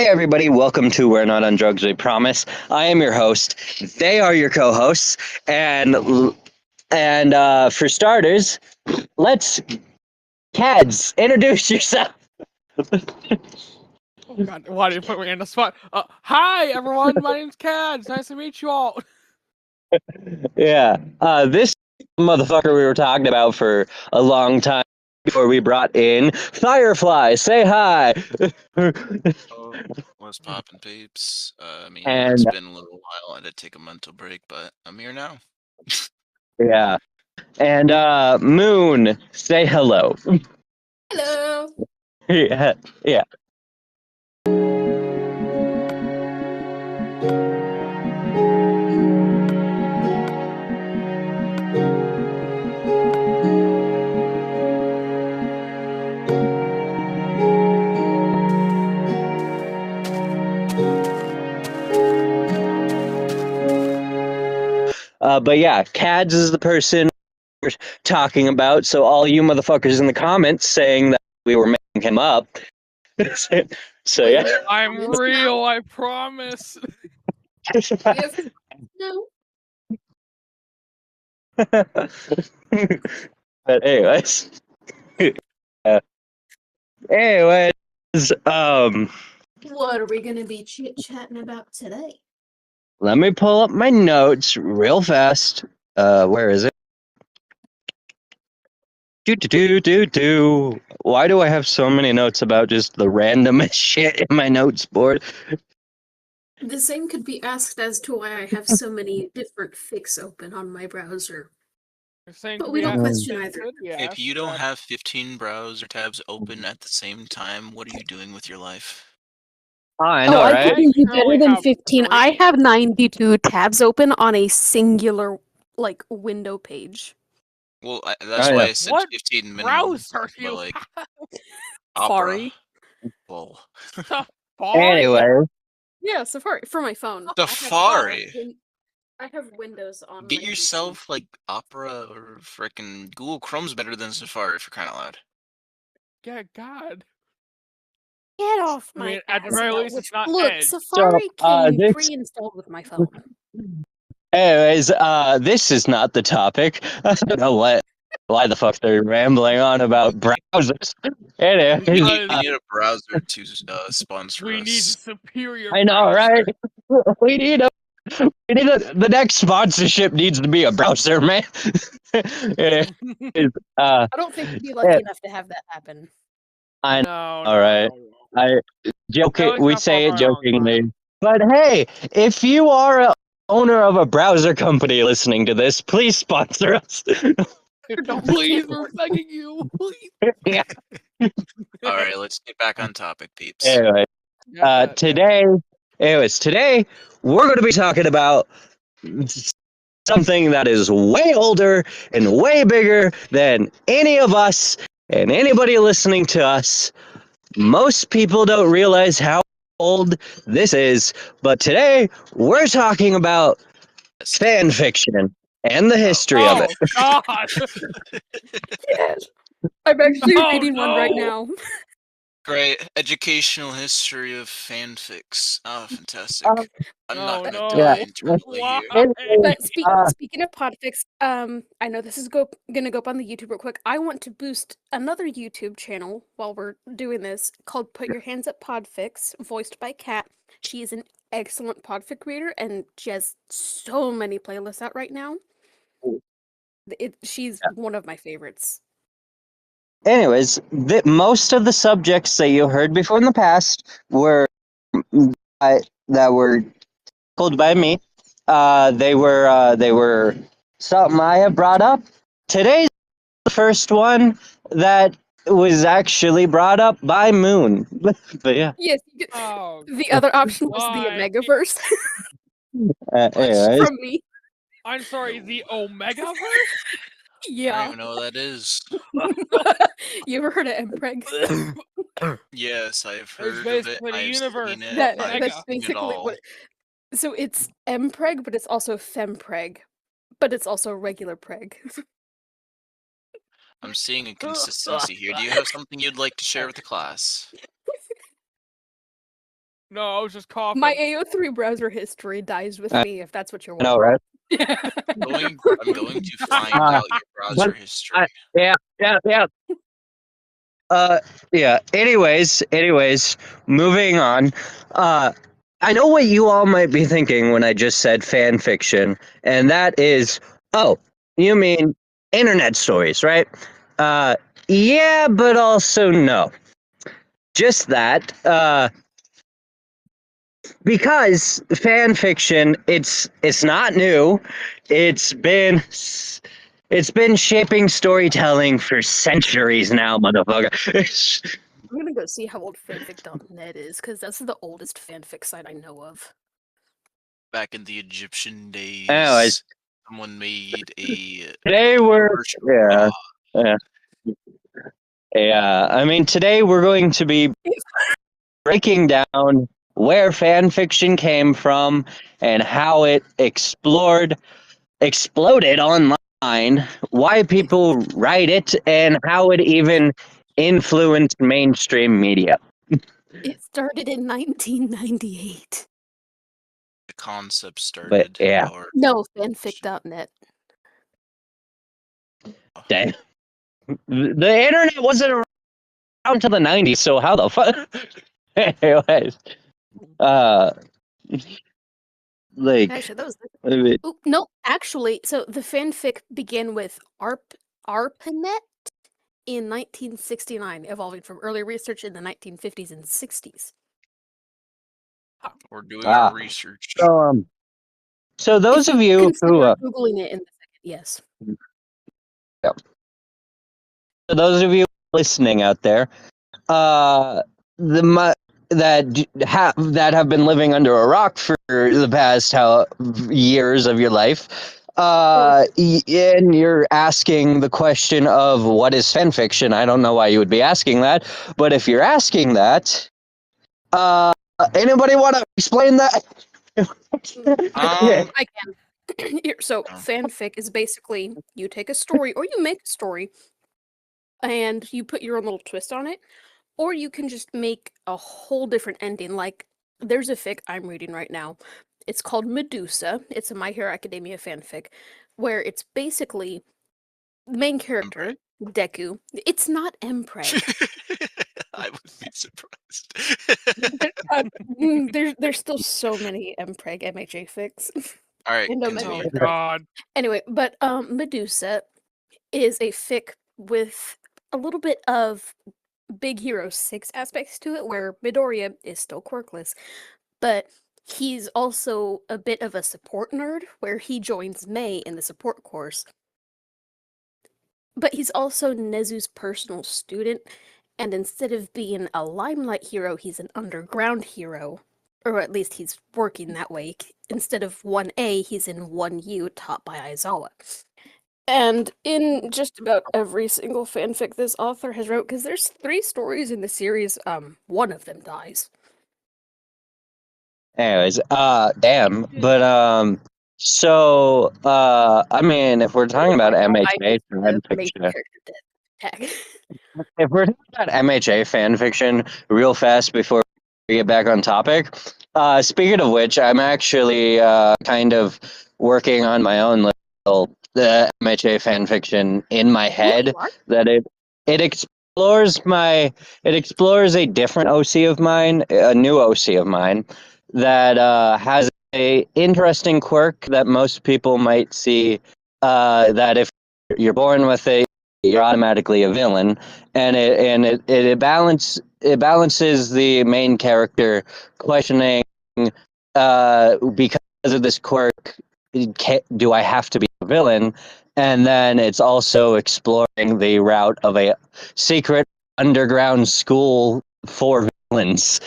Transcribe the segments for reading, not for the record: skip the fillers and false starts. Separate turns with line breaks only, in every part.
Hey everybody, welcome to We're Not on Drugs, We Promise. I am your host. They are your co-hosts, and for starters, let's Cads introduce yourself.
Oh God, why did you put me on the spot? Hi everyone, my name's Cads. Nice to meet you all.
Yeah, this motherfucker we were talking about for a long time before we brought in Firefly. Say hi.
Oh, what's poppin', peeps? It's
And
been a little while. I did take a mental break, but I'm here now.
yeah, and Moon. Say hello.
Hello.
Yeah, yeah. But yeah, Cads is the person we're talking about. So all you motherfuckers in the comments saying that we were making him up. So yeah.
I'm real, I promise.
Yes. No.
But anyways, anyways,
What are we gonna be chit-chatting about today?
let me pull up my notes real fast. Where is it? Do. Why do I have so many notes about just the randomest shit in my notes board?
The same could be asked as to why I have so many different fics open on my browser. But we don't question either.
If you don't have 15 browser tabs open at the same time, what are you doing with your life?
I know,
I
right?
could do better than 15. I have 92 tabs open on a singular, window page.
Well, that's
Oh,
why
yeah.
I said
What
15 minimum.
browser
But
you
like
Safari.
Opera. Well,
Safari?
Anyway,
Yeah, Safari for my phone.
Safari.
I have Windows on
Get
my
yourself like Opera or frickin' Google Chrome's better than Safari for crying out loud.
Yeah, God.
Get off
I
my
mean, at the
ass
very
about
least,
which
it's not
look,
Edge.
Safari came
this-
pre-installed with my phone.
anyways, this is not the topic. I don't know why the fuck they're rambling on about browsers. Anyway,
We
Because
need a browser to sponsor
we need
us.
superior
I know,
browser.
right? We need the next sponsorship needs to be a browser, man. Anyways,
I don't think we'd be lucky enough to have that happen.
I
No,
all right. I joking. We say it jokingly, but hey, if you are a owner of a browser company listening to this, please sponsor us.
Please, we're begging you. Please.
Yeah.
All right, let's get back on topic, peeps.
Anyway, today we're going to be talking about something that is way older and way bigger than any of us and anybody listening to us. Most people don't realize how old this is, but today we're talking about fan fiction and the history of it.
Oh, God.
Yes. I'm actually
Oh,
reading one right
no.
now.
Great educational history of fanfics. Oh, fantastic. I'm not
Oh,
gonna
no.
die internally
Why?
here.
But speaking of podfics, I know this is gonna go up on the YouTube real quick. I want to boost another YouTube channel while we're doing this called Put Your Hands Up Podfics, voiced by Kat. She is an excellent podfic creator, and she has so many playlists out right now. She's one of my favorites.
Anyways, most of the subjects that you heard before in the past were that were told by me. They were something I have brought up. Today's the first one that was actually brought up by Moon. But yeah.
Yes,
Oh,
the other option was the
why?
Omegaverse
Anyways,
from me.
I'm sorry, the Omegaverse?
I don't
Yeah.
even know what that is.
You ever heard of Mpreg?
Yes, I've heard of it.
basically the
I've
universe.
seen it.
That's
I've seen it
basically
all.
what. So it's Mpreg, but it's also Fempreg, but it's also regular preg.
I'm seeing a consistency here. Do you have something you'd like to share with the class?
No, I was just coughing.
My AO3 browser history dies with me, if that's what you're
I know,
wondering.
right?
I'm going to find out your browser history.
Yeah. Yeah. Anyways, moving on. I know what you all might be thinking when I just said fan fiction, and that is, oh, you mean internet stories, right? Yeah, but also no. Just that. Because fan fiction, it's not new. It's been shaping storytelling for centuries now, motherfucker.
I'm gonna go see how old fanfic.net is, because that's the oldest fanfic site I know of.
Back in the Egyptian days,
Anyways.
someone made a
Today we're
commercial.
yeah. I mean, today we're going to be breaking down where fan fiction came from and how it exploded online, why people write it, and how it even influenced mainstream media.
It started in 1998.
The concept started.
yeah.
Or
No, fanfic.net.
Dang. The internet wasn't around until the 90s, so how the fuck? Anyways, like,
Actually, that was
I mean,
Oop, no, actually, so the fanfic began with ARPANET in 1969, evolving from early research in the 1950s and 60s.
We're doing our research.
So those
If
of you who
Googling it in a second, yes.
yeah. So those of you listening out there, that have been living under a rock for the past years of your life, and you're asking the question of what is fan fiction. I don't know why you would be asking that, but if you're asking that, anybody want to explain that?
I can. Here, so fanfic is basically you take a story or you make a story and you put your own little twist on it, or you can just make a whole different ending. Like there's a fic I'm reading right now. It's called Medusa. It's a My Hero Academia fanfic where it's basically the main character, Deku. It's not Empreg.
I would be surprised.
There's still so many Empreg MHA fics.
All right,
And no
continue.
Oh God.
Anyway, but Medusa is a fic with a little bit of Big Hero 6 aspects to it, where Midoriya is still quirkless, but he's also a bit of a support nerd, where he joins Mei in the support course. But he's also Nezu's personal student, and instead of being a limelight hero, he's an underground hero. Or at least he's working that way. Instead of 1A, he's in 1U, taught by Aizawa. And in just about every single fanfic this author has wrote, because there's 3 stories in the series, one of them dies.
Anyways, damn. But so I mean, if we're talking about MHA fan fiction, if we're talking about MHA fan fiction, real fast before we get back on topic. Speaking of which, I'm actually kind of working on my own little MHA fan fiction in my head. That it explores a different OC of mine, a new OC of mine, that has a interesting quirk that most people might see. That if you're born with it, you're automatically a villain, and it balances the main character questioning, because of this quirk, do I have to be a villain? And then it's also exploring the route of a secret underground school for villains.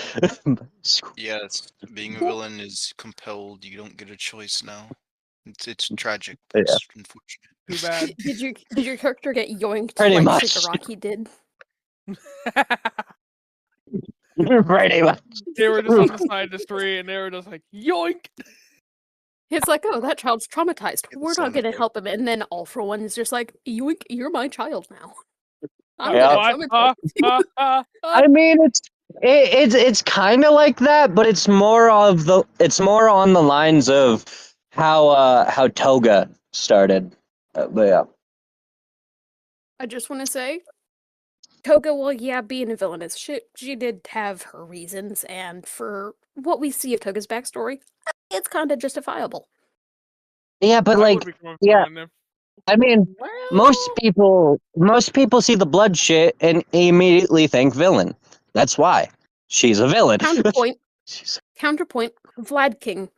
Yes, being a villain is compelled. You don't get a choice now. It's tragic, but it's unfortunate.
Too bad.
Did your character get yoinked
Pretty
like
much.
Shigaraki did?
Pretty much.
They were just on the side of the street and they were just like, yoink!
It's like, oh, that child's traumatized.
Get the
We're not
sound
going to
effect.
help him. And then All For One is just like, yoink, you're my child now. I'm
Yeah.
gonna
What?
traumatized you.
I mean, It's kind of like that, but it's more on the lines of how Toga started. But yeah.
I just want to say, Toga, well, yeah, being a villainous, she did have her reasons, and for what we see of Toga's backstory, it's kind of justifiable.
Yeah, but
I
like,
would become a
yeah,
villain if-
I mean, most
Well,
people see the blood shit and immediately think villain. That's why she's a villain.
Counterpoint,
She's
counterpoint, Vlad King.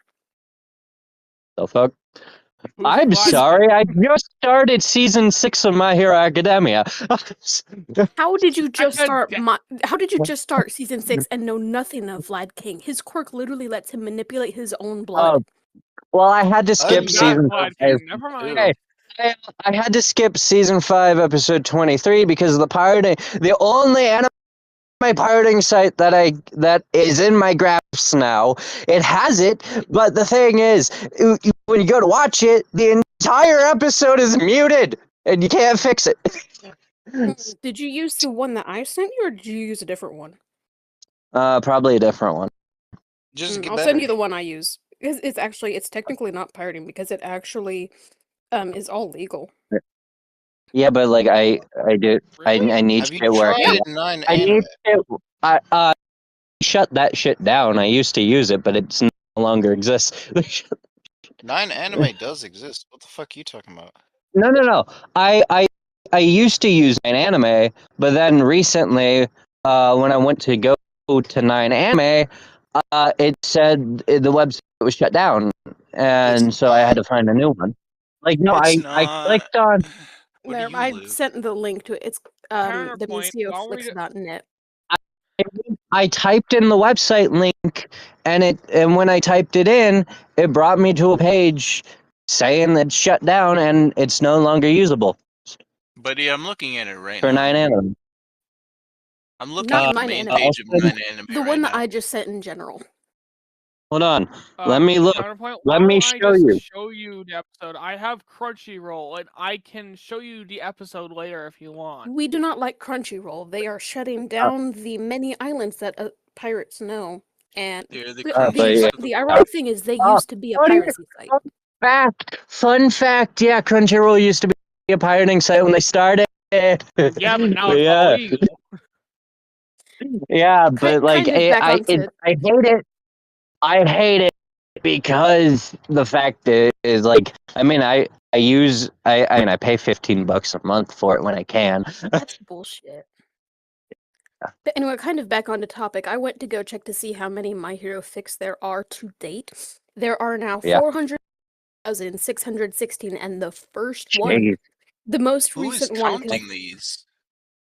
the fuck.
who's
I'm
Vlad
sorry,
King?
I just started season 6 of My Hero Academia.
How did you just
said
start?
da-
How did you just start season 6 and know nothing of Vlad King? His quirk literally lets him manipulate his own blood.
Well, I had to
I
skip
Not
season
Vlad
5.
King. Never mind.
Hey, I had to skip season 5, episode 23 because the only anime pirating site that is in my graphs now, it has it, but the thing is, when you go to watch it, the entire episode is muted and you can't fix it.
Did you use the one that I sent you, or did you use a different one?
Probably a different one.
Just get
I'll
better.
send you the one I use. It's technically not pirating because it actually is all legal.
Yeah, but like I
Really?
need
Have you
shit where
tried 9
I
anime?
need shit. I shut that shit down. I used to use it, but it's no longer exists.
9 anime does exist. What the fuck are you talking about?
No. I used to use 9 anime, but then recently, when I went to go to 9 anime, it said the website was shut down,
It's
and so I had
not.
to find a new one. Like no,
It's
I
not.
clicked on.
Where do
There,
you
I
live?
sent the link to it. It's
Counterpoint. While we
themusicoflix.net.
I typed in the website link, and when I typed it in, it brought me to a page saying that it's shut down and it's no longer usable
Buddy, I'm looking at it right
for
now.
9 anime.
I'm looking
Not
at the
9
main
anime.
page of 9 anime
The
right
one that
now.
I just sent in general.
Hold on. Let me look.
Counterpoint.
Let
Why
me
don't I
show
just
you.
show you the episode? I have Crunchyroll, and I can show you the episode later if you want.
We do not like Crunchyroll. They are shutting down the many islands that pirates know. And
Here, the
But yeah.
the ironic thing is they used to be a
What do you-
piracy site.
Fun fact. Yeah, Crunchyroll used to be a pirating site when they started.
Yeah, but now it's
yeah.
illegal.
Yeah, but like
kind of back onto
I hate it. I hate it because the fact is like I mean I mean I pay $15 a month for it when I can.
that's bullshit. But anyway, kind of back onto topic. I went to go check to see how many My Hero Fix there are to date. There are now
Yeah.
400,616, and the first one,
Jeez.
the most
Who is
recent one, 'cause
counting these?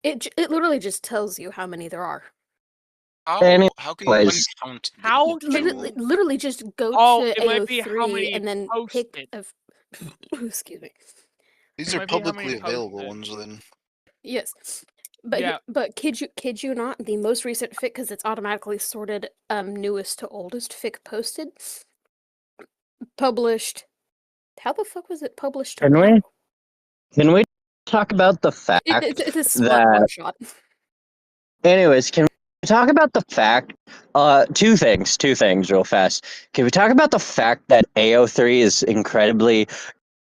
it literally just tells you how many there are.
How can one
Anyways.
count? the
How
people?
Literally just go
Oh,
to
it might be how
AO3
many
and then pick
posted.
a. Excuse me.
These
It
are
might be how many
publicly available
posted.
ones then.
Yes, but
Yeah.
kid you not, the most recent fic, because it's automatically sorted newest to oldest fic posted, published. How the fuck was it published?
Can we?
tomorrow?
Can we talk about the fact
It's a split
that
one shot.
anyways, can we talk about the fact two things real fast. Can we talk about the fact that AO3 is incredibly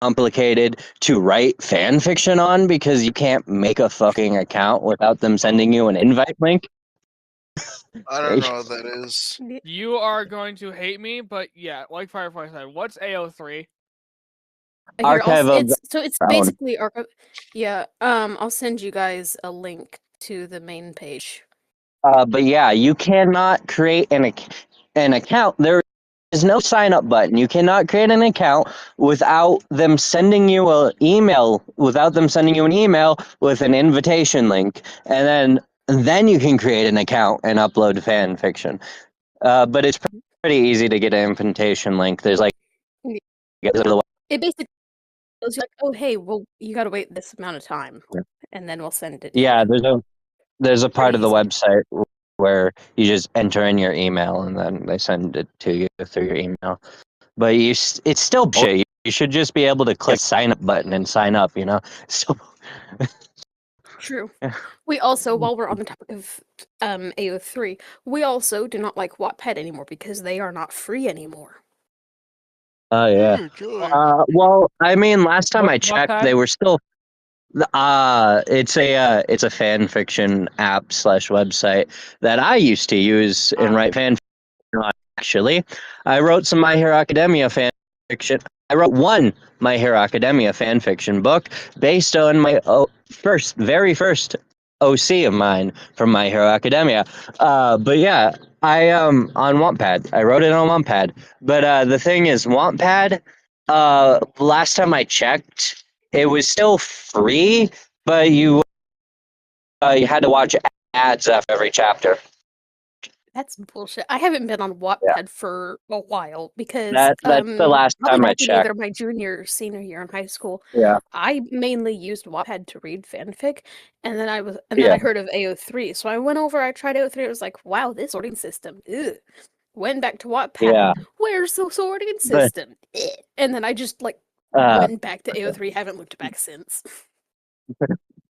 complicated to write fan fiction on because you can't make a fucking account without them sending you an invite link?
I don't know what that is.
You are going to hate me, but yeah, like Firefly said, what's AO3?
Here,
Archive of
it's
Crown.
basically archive. Yeah, I'll send you guys a link to the main page.
But yeah, you cannot create an account. There is no sign up button. You cannot create an account without them sending you an email. Without them sending you an email with an invitation link, and then you can create an account and upload fan fiction. But it's pretty easy to get an invitation link. There's like
It basically tells you like, oh hey, well you gotta wait this amount of time,
Yeah.
and then we'll send it. to
yeah,
you.
there's a part
Pretty
of the
easy.
website where you just enter in your email and then they send it to you through your email. But it's still bullshit. You should just be able to click sign up button and sign up. You know. So
True. We also, while we're on the topic of AO3, we also do not like Wattpad anymore because they are not free anymore.
Oh yeah.
Oh, joy.
Well, I mean, last time I
What
checked,
Wattpad?
they were still. It's a fan fiction app / website that I used to use and write fan fiction on. Actually, I wrote some My Hero Academia fan fiction. I wrote one My Hero Academia fan fiction book based on my very first OC of mine from My Hero Academia. But yeah, I on Wattpad. I wrote it on Wattpad. But the thing is, Wattpad. Last time I checked, it was still free, but you had to watch ads after every chapter.
That's bullshit. I haven't been on
Yeah.
Wattpad for a while because
That's the last
probably
time I
back in
checked.
either my junior or senior year in high school.
Yeah.
I mainly used Wattpad to read fanfic, and then then
Yeah.
I heard of AO3. So I went over, I tried AO3, it was like, wow, this sorting system. Ugh. Went back to Wattpad.
Yeah.
Where's the sorting
But
system? And then I just
uh,
went back to AO3, haven't looked back since.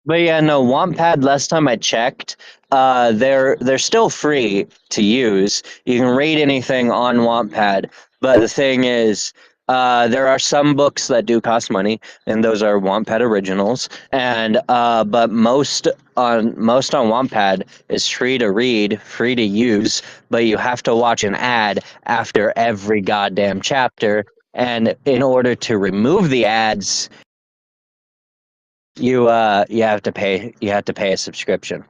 but yeah, no, Wattpad. Last time I checked, they're still free to use. You can read anything on Wattpad, but the thing is, there are some books that do cost money, and those are Wattpad originals. And but most on Wattpad is free to read, free to use, but you have to watch an ad after every goddamn chapter. And in order to remove the ads, you have to pay a subscription.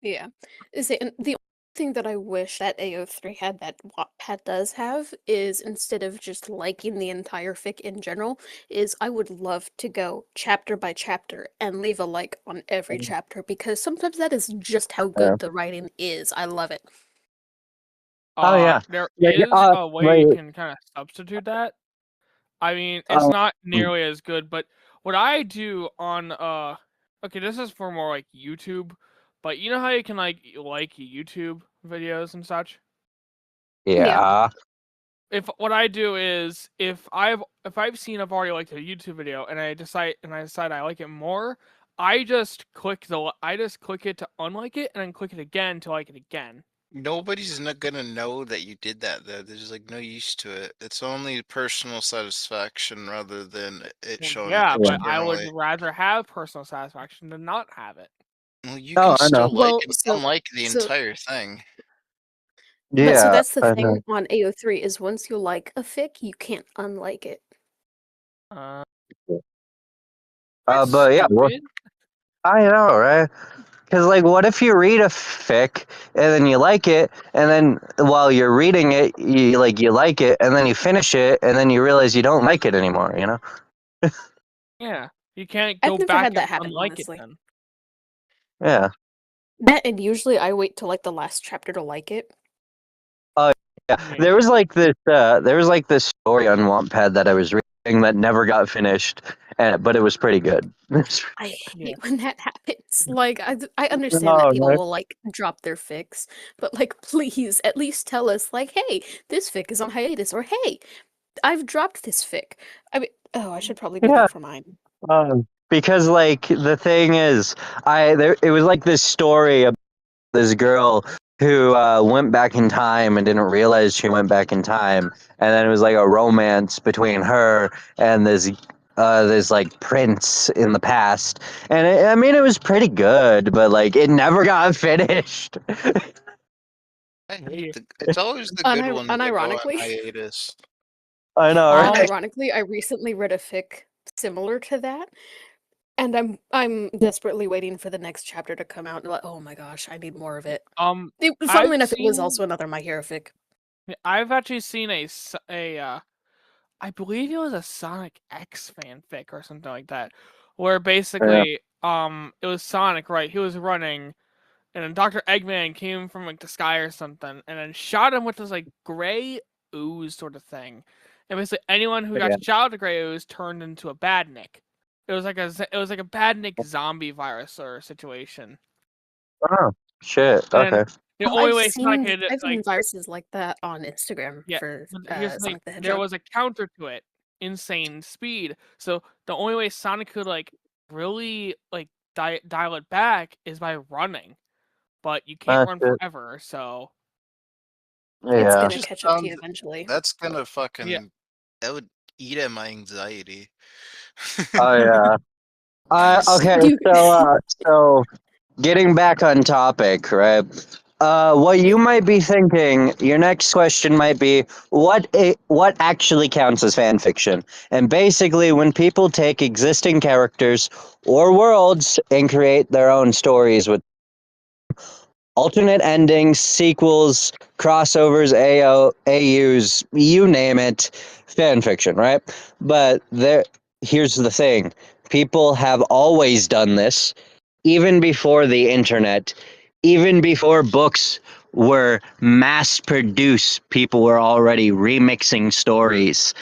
Yeah. And the only thing that I wish that AO3 had that Wattpad does have is instead of just liking the entire fic in general, is I would love to go chapter by chapter and leave a like on every chapter because sometimes that is just how good the writing is. I love it.
Oh yeah.
There
Yeah,
is a way you
right.
can kind of substitute that. I mean, it's not nearly as good, but what I do on okay, this is for more like YouTube, but you know how you can like YouTube videos and such?
Yeah.
If what I do is if I've seen I've already liked a YouTube video and I decide I like it more, I just click it to unlike it and then click it again to like it again.
Nobody's not gonna know that you did that though. There's like no use to it. It's only personal satisfaction rather than it
Well,
showing
yeah,
up
but I would
externally.
rather have personal satisfaction than not have it.
Well, you
Oh,
can
I know.
still like
Well,
and
so
unlike the
so
entire thing.
but so
Yeah,
that's the
I
thing
know.
on AO3 is once you like a fic, you can't unlike it.
That's
But yeah,
stupid.
I know, right? Because like, what if you read a fic and then you like it, and then while you're reading it, you like it, and then you finish it, and then you realize you don't like it anymore. You know?
Yeah, you can't
I've
go
never
back
had that
and
happen,
unlike it
honestly.
then.
Yeah.
That and usually I wait till like the last chapter to like it.
Yeah. There was like this story on Wattpad that I was reading that never got finished, but it was pretty good.
I hate
Yeah.
when that happens. Like I understand that
No,
people
no.
will like drop their fics, but like please at least tell us like, hey, this fic is on hiatus, or hey, I've dropped this fic. I mean, oh, I should probably go
Yeah.
look for mine.
Because like the thing is, it was like this story about this girl who went back in time and didn't realize she went back in time, and then it was like a romance between her and this like prince in the past, and I mean it was pretty good, but like it never got finished.
I
Yeah.
hate it's always the good ones that go on
Unironically,
hiatus.
I know, right?
unironically, I recently read a fic similar to that, and I'm desperately waiting for the next chapter to come out. Like, oh my gosh, I need more of it. Funnily enough, it was also another My Hero fic.
I've actually seen I believe it was a Sonic X fanfic or something like that, where basically it was Sonic, right? He was running, and then Dr. Eggman came from like the sky or something, and then shot him with this like gray ooze sort of thing. And basically anyone who got
Yeah.
shot with the gray ooze turned into a badnik. It was like a badnik zombie virus or situation.
Oh shit.
And
Okay.
the only way Sonic
I've
could
seen viruses like that on Instagram
yeah,
for
but here's the thing,
Sonic the
there
Hedgehog.
was a counter to it, insane speed. So the only way Sonic could like really like dial it back is by running, but you can't run
That's it.
forever. So
It's
Yeah.
gonna
Just
catch up to you
sounds-
eventually.
That's gonna fucking. That would eat at my anxiety.
Oh yeah.
Honestly.
Okay.
You-
So getting back on topic, right? What you might be thinking, your next question might be, what actually counts as fan fiction? And basically, when people take existing characters or worlds and create their own stories with alternate endings, sequels, crossovers, AUs, you name it, fan fiction, right? But here's the thing. People have always done this, even before the internet, even before books were mass produced, people were already remixing stories.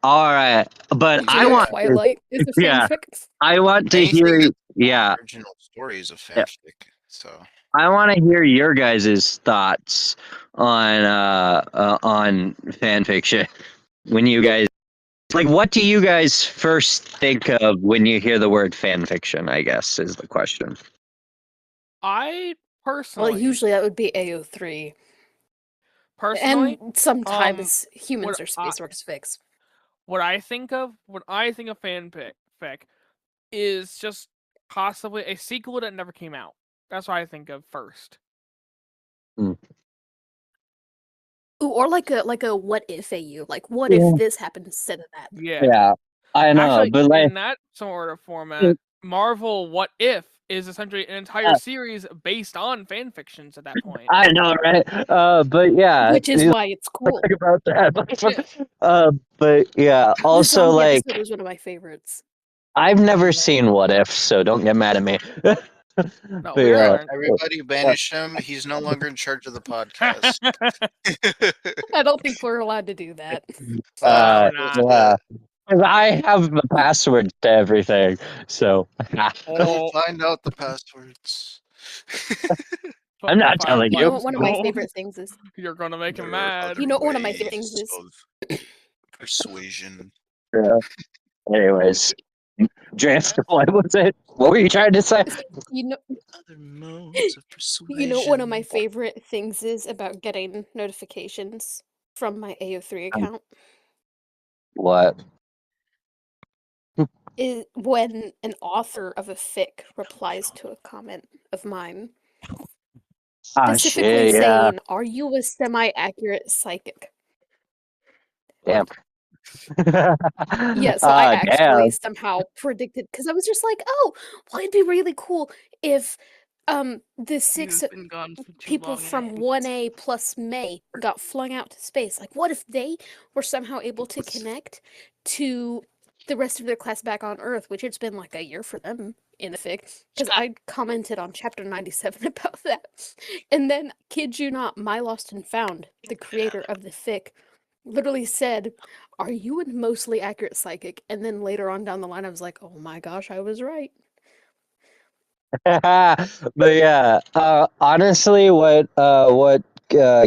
All right, but I
Literally
want to,
Twilight is a
yeah,
fanfic.
I want to
Anything
hear,
that's
yeah,
original story is a
yeah.
fanfic. So
I want to hear your guys' thoughts on fan fiction. When you guys like, what do you guys first think of when you hear the word fan fiction? I guess is the question.
I
Well,
personally,
usually that would be AO3.
personally,
And sometimes humans
what
are
I-
space works fix.
what I think of when I think of fanfic is just possibly a sequel that never came out. That's what I think of first.
Ooh, or like a what if AU. Like what
Yeah.
if this happened instead of that?
Yeah.
Yeah, I know,
Actually,
but like,
in that sort of format, Marvel What If is essentially an entire
Yeah.
series based on fan fictions at that point.
I know, right? But yeah,
Which is why it's cool.
talk about that.
Yeah.
But yeah,
The
also
zombie
like,
episode was one of my favorites.
I've never seen What If, so don't get mad at me.
No,
But
we
yeah,
aren't.
everybody banish him. He's no longer in charge of the podcast.
I don't think we're allowed to do that.
No, we're not.
yeah. 'Cause I have the password to everything, so
Oh,
Go find out the passwords.
I'm not
if I
telling
You
you.
know what one of my
no,
favorite things is?
You're gonna make him
There are
mad.
other
You know what one of my favorite
ways
things is?
of persuasion.
Yeah. Anyways, Drift, what was it? What were you trying to say?
You know,
Other modes of persuasion.
you know what one of my favorite things is about getting notifications from my AO3 account
What?
is when an author of a fic replies to a comment of mine,
Ah,
specifically
shit, yeah.
saying, "Are you a semi-accurate psychic?"
Damn.
Yeah, so I actually
Damn.
somehow predicted because I was just like, "Oh, well, it'd be really cool if the 6
You've been gone for too
people
long, and I
from
hate
1A plus May got flung out to space. Like, what if they were somehow able to connect to the rest of their class back on Earth, which it's been like a year for them in the fic, because I commented on chapter 97 about that. And then, kid you not, My Lost and Found, the creator of the fic, literally said, "Are you a mostly accurate psychic?" And then later on down the line, I was like, "Oh my gosh, I was right."
But yeah, honestly, what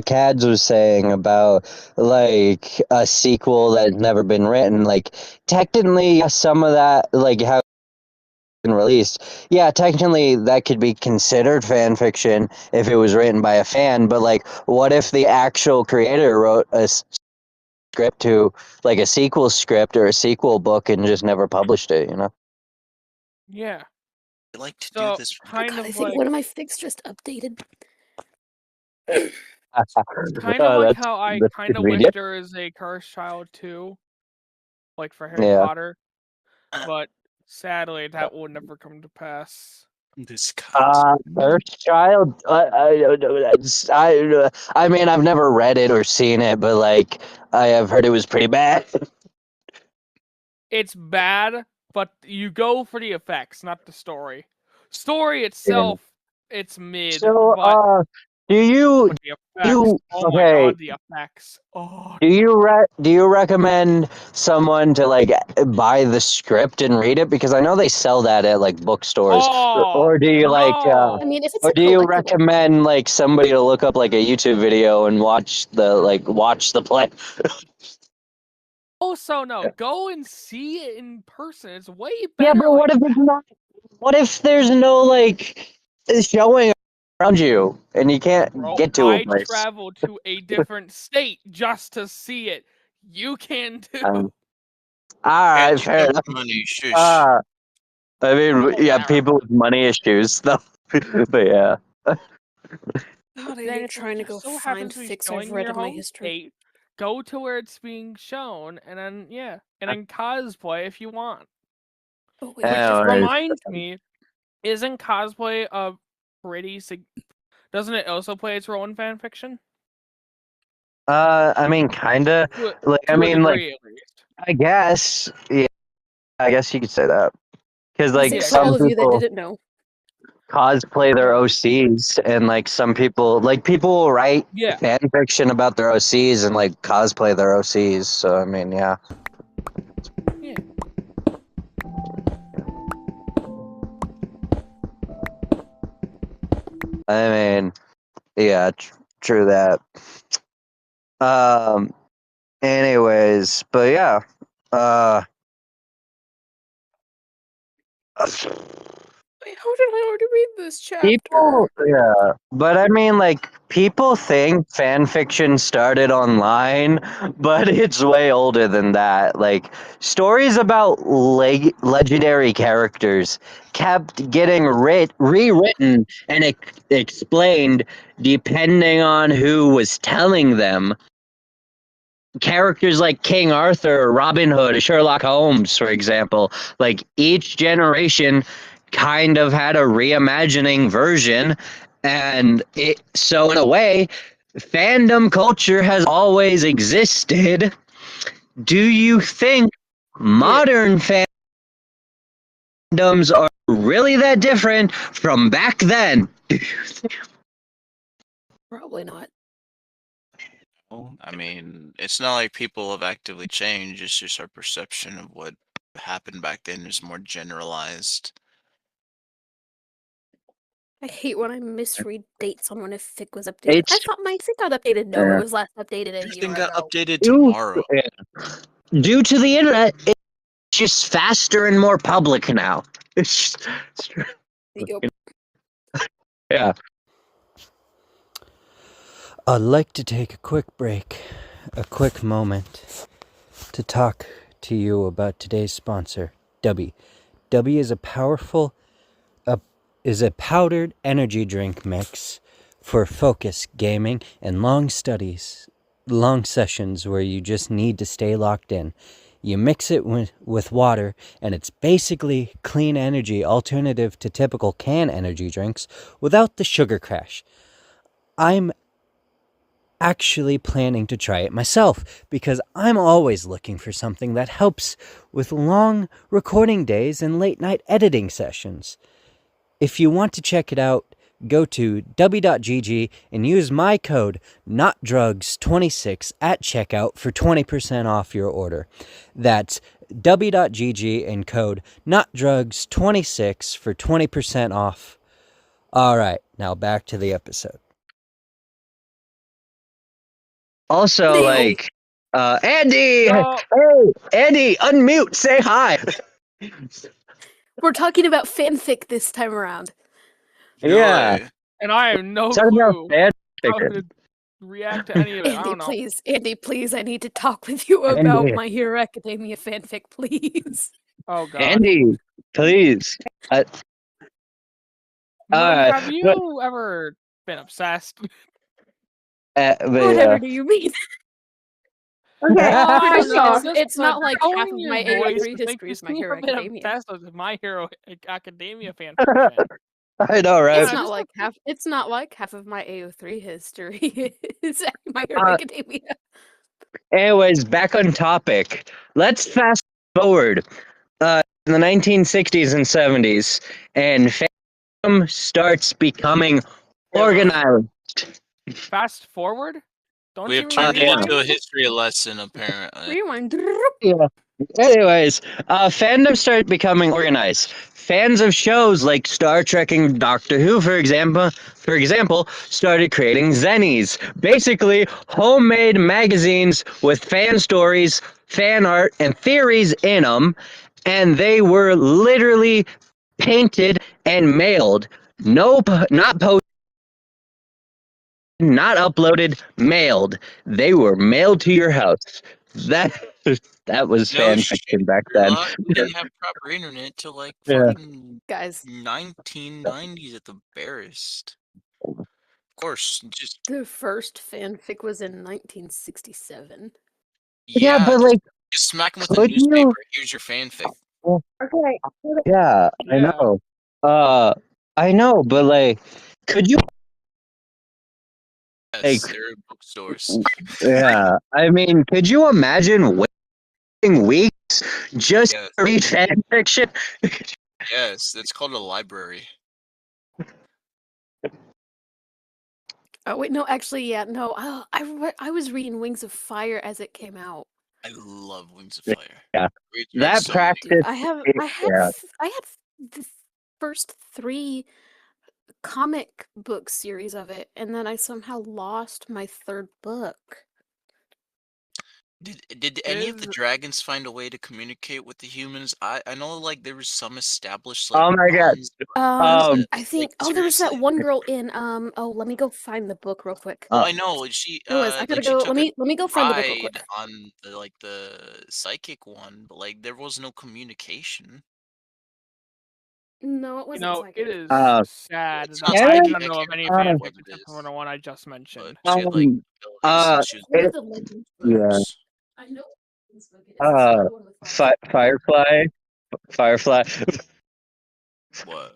Cads was saying about like a sequel that's never been written, like technically some of that, like how it's been released, yeah, technically that could be considered fan fiction if it was written by a fan. But like, what if the actual creator wrote a script to like a sequel script or a sequel book and just never published it? You know?
Yeah.
I like to
So
do this.
Oh
kind
God, I
of
think
like
one of my fics just updated.
kind of like
That's
how I
that's
kind of wish
convenient.
there is a Cursed Child too, like for Harry
Yeah.
Potter, but sadly that will never come to pass.
This kind.
First Child. I don't know. I mean, I've never read it or seen it, but like, I have heard it was pretty bad.
It's bad, but you go for the effects, not the story. Story itself, it's mid,
So,
but
do you
the effects, oh my
okay?
god, the effects. Oh,
Do you recommend someone to like buy the script and read it, because I know they sell that at like bookstores,
oh
or do you like?
no!
I mean, if it's
Or
a
do you
collectible,
recommend like somebody to look up like a YouTube video and watch the play?
Also, no, go and see it in person. It's way
Yeah,
better
but
like
what if it's not? what if there's no like showing around you and you can't
Bro,
get to a
I
place?
traveled to a different state just to see it. You can too.
All
Yeah,
right,
you
fair
got
enough.
the money, shush.
I mean,
Oh,
yeah,
wow.
people with money issues, though. But yeah,
God, I
Then
hate
if
trying to
it
go
so
find
happens to be
fics I've
showing in
read
your
in my
home
history.
state, go to where it's being shown, and then and then cosplay if you want.
Oh wait,
Which just
Anyways,
reminds me, isn't cosplay a pretty doesn't it also play its role in fan fiction?
I mean, kinda. Like, I
To a
mean, like,
degree, at least.
I guess, yeah, I guess you could say that. Because, like,
Say
Yeah,
for all
some
of you that
people
didn't know.
cosplay their OCs, and, like, some people, like, people will write
Yeah.
fan fiction about their OCs and, like, cosplay their OCs. So, I mean, yeah.
Yeah.
I mean, yeah, true that. Um, anyways, but yeah.
Wait, how did I already read this chapter?
People, yeah, but I mean, like, people think fan fiction started online, but it's way older than that. Like, stories about legendary characters kept getting rewritten and explained depending on who was telling them. Characters like King Arthur, Robin Hood, Sherlock Holmes, for example, like each generation kind of had a reimagining version, and it so in a way, fandom culture has always existed. Do you think modern fandoms are really that different from back then?
Probably not.
Well, I mean, it's not like people have actively changed. It's just our perception of what happened back then is more generalized.
I hate when I misread dates on when a fic was updated. I
It's
thought my fic got updated. No, it was last updated a
Everything
year
got
ago.
updated
due,
tomorrow.
due to the internet. It's just faster and more public now. It's just,
Yup.
yeah.
I'd like to take a quick break, a quick moment to talk to you about today's sponsor, DUBBY. DUBBY is a powerful, is a powdered energy drink mix for focus, gaming, and long sessions where you just need to stay locked in. You mix it with water, and it's basically clean energy alternative to typical can energy drinks without the sugar crash. I'm actually planning to try it myself because I'm always looking for something that helps with long recording days and late night editing sessions. If you want to check it out, go to dubby.gg and use my code NOTDRUGS26 at checkout for 20% off your order. That's dubby.gg and code NOTDRUGS26 for 20% off. All right, now back to the episode.
Also,
Neil.
like, Andy,
No.
hey, Andy, unmute, say hi.
We're talking about fanfic this time around.
Yeah,
Joy.
And I have no
talking about
clue
fan
how
fiction.
to react to any of it. I don't know.
Andy, please, I need to talk with you about My Hero Academia fanfic, please.
Oh god.
Andy, please.
Moon,
Alright,
have you ever been obsessed?
but
Whatever
yeah.
do you mean?
Okay,
I
first
don't know,
off,
just
it's not
the
like
tone
half
in
of
your
my
voice
AO3
makes
history
me
is My
seem
Hero
a bit
Academia.
obsessed with My Hero Academia fanfiction.
I know, right?
It's
Yeah,
not
just
like half. It's not like half of my AO3 history is My Hero
Uh,
Academia.
Anyways, back on topic. Let's fast forward. In the 1960s and 70s, and fandom starts becoming organized.
fast forward? Don't
We
you
have
mean
turned it
yeah.
into a
rewind?
history lesson, apparently.
Rewind.
Yeah. Anyways, fandom started becoming organized. Fans of shows like Star Trek and Doctor Who, for example, started creating Zennies, basically homemade magazines with fan stories, fan art, and theories in them, and they were literally painted, and mailed. No, not posted, not uploaded, mailed. They were mailed to your house. That that was
No
fan
shit.
fiction back
You're
then.
lucky we didn't have proper internet till like
Yeah.
fucking
Guys,
1990s at the barest. Of course, just
the first fanfic was in 1967.
Yeah, but
just,
like,
just smack him with a
could
newspaper.
you?
Here's your fanfic.
Okay.
Yeah, I
Yeah.
know. I know, but like, could you?
Yes,
Like,
there are bookstores.
yeah, I mean, could you imagine waiting weeks just
Yes,
to read fan fiction?
yes, that's called a library.
Oh wait, no, actually, yeah, no. I was reading Wings of Fire as it came out.
I love Wings of Fire.
Yeah.
Read
That
so many.
Dude,
practice.
I had
Yeah.
the first 3 comic book series of it, and then I somehow lost my 3rd book.
Did any of the
Is-
dragons find a way to communicate with the humans? I know like there was some established like
Oh my god.
bonds.
I think
like,
there was that
seriously?
one girl in let me go find the book real quick.
Well, I know and she
Anyways, I gotta
like she
go.
took
Let
a
me go find the book real
ride
quick.
on the like the psychic one, but like there was no communication.
No, it
You
wasn't
know,
psychic.
it is sad
It's
that
not
Yeah,
I
psychic,
don't
I
know of
can't
any
remember
um,
fanfic
what it
except for
is,
the one I just
but
mentioned.
she had like abilities and she was
One
it,
of the legends
yeah.
books. I know this book is. It's the one with
Firefly, Firefly.
what?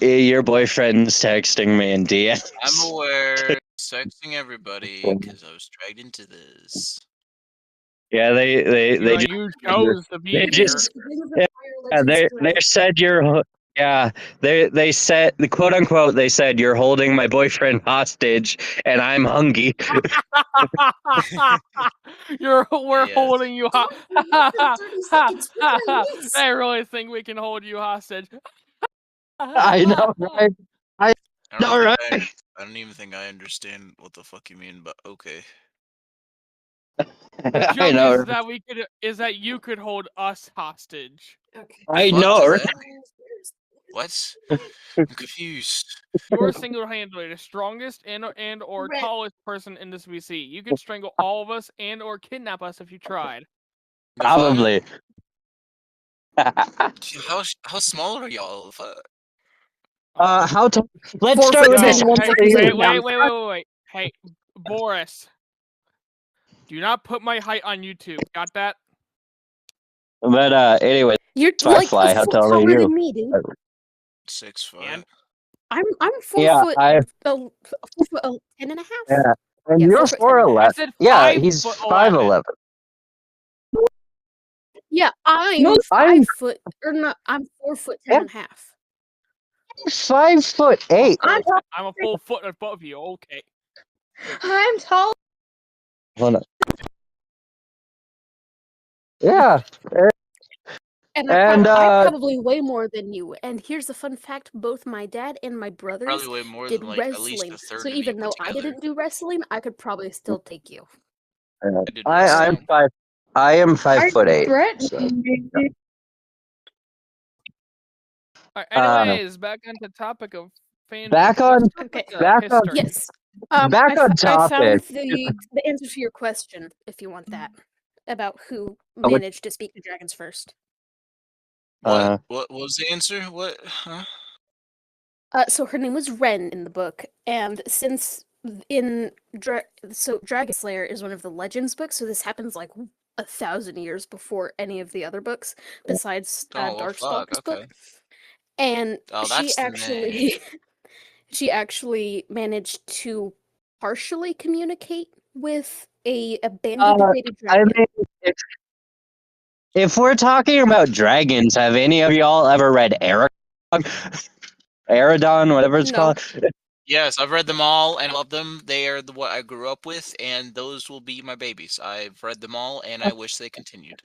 Your boyfriend's texting me in DMs.
I'm aware, sexting everybody because I was dragged into this.
Yeah, they
You know,
just
you chose to be
they
here.
just
Wings of
yeah,
Fire
they
Legends
said you're yeah they said the quote unquote they said you're holding my boyfriend hostage and I'm hungry.
We're
Yes.
holding you
Don't you have 30 seconds with my niece?
I really think we can hold you hostage.
I know, right? I
I don't,
know, right?
I don't even think I understand what the fuck you mean, but okay.
The
I
joke
know,
is that you could hold us hostage.
Okay.
I
Fuck
know,
does
right?
that mean? What? I'm confused.
You're single-handedly the strongest and or
Red.
tallest person in this VC. You could strangle all of us and or kidnap us if you tried.
The fuck?
Probably.
How small are y'all? Fuck.
How to? Let's
4
start
foot
with
10,
this.
160
Wait. Hey, Boris. Do not put my height on YouTube. Got that?
But anyway,
You're
Firefly,
like a
how
foot
tall are
taller
you?
than me, dude.
6'5".
And
I'm 4
Yeah,
foot.
I
4 foot 10 and a half.
yeah, and
Yeah,
you're
4 foot 10 and a half.
4'11".
I said
Yeah,
5
he's
foot
5'11".
Yeah, I'm
No,
5 foot, or not. I'm 4 foot 10
Yeah.
and a half.
5'8".
I'm a full foot above you. Okay.
I'm tall.
Hold on. Yeah,
And
and
I probably weigh more than you. And here's the fun fact: both my dad and my brothers
Probably way more
did
than like at least
wrestling.
a third
So
of you
even
put
though I
together.
didn't do wrestling, I could probably still take you.
I did
I'm
wrestling.
5. I am 5'8".
Stretch.
So,
Alright, anyways, back on the topic of fan.
Back on-
Okay.
back on-
history.
Yes.
Back on
I found
topic.
the answer to your question, if you want that, about who
Oh, what-
managed to speak to dragons first.
What was the answer? What? Huh?
So her name was Ren in the book, and since Dragon Slayer is one of the Legends books, so this happens like 1,000 years before any of the other books, besides
Oh, well,
Darkstalker's
fuck,
book.
okay.
And
Oh,
she
that's the
actually, she actually managed to partially communicate with a abandoned baby
I
dragon.
mean, if we're talking about dragons, have any of y'all ever read Aerodon, whatever it's
No.
called?
Yes, I've read them all and I love them. They are what I grew up with, and those will be my babies. I've read them all, and I wish they continued.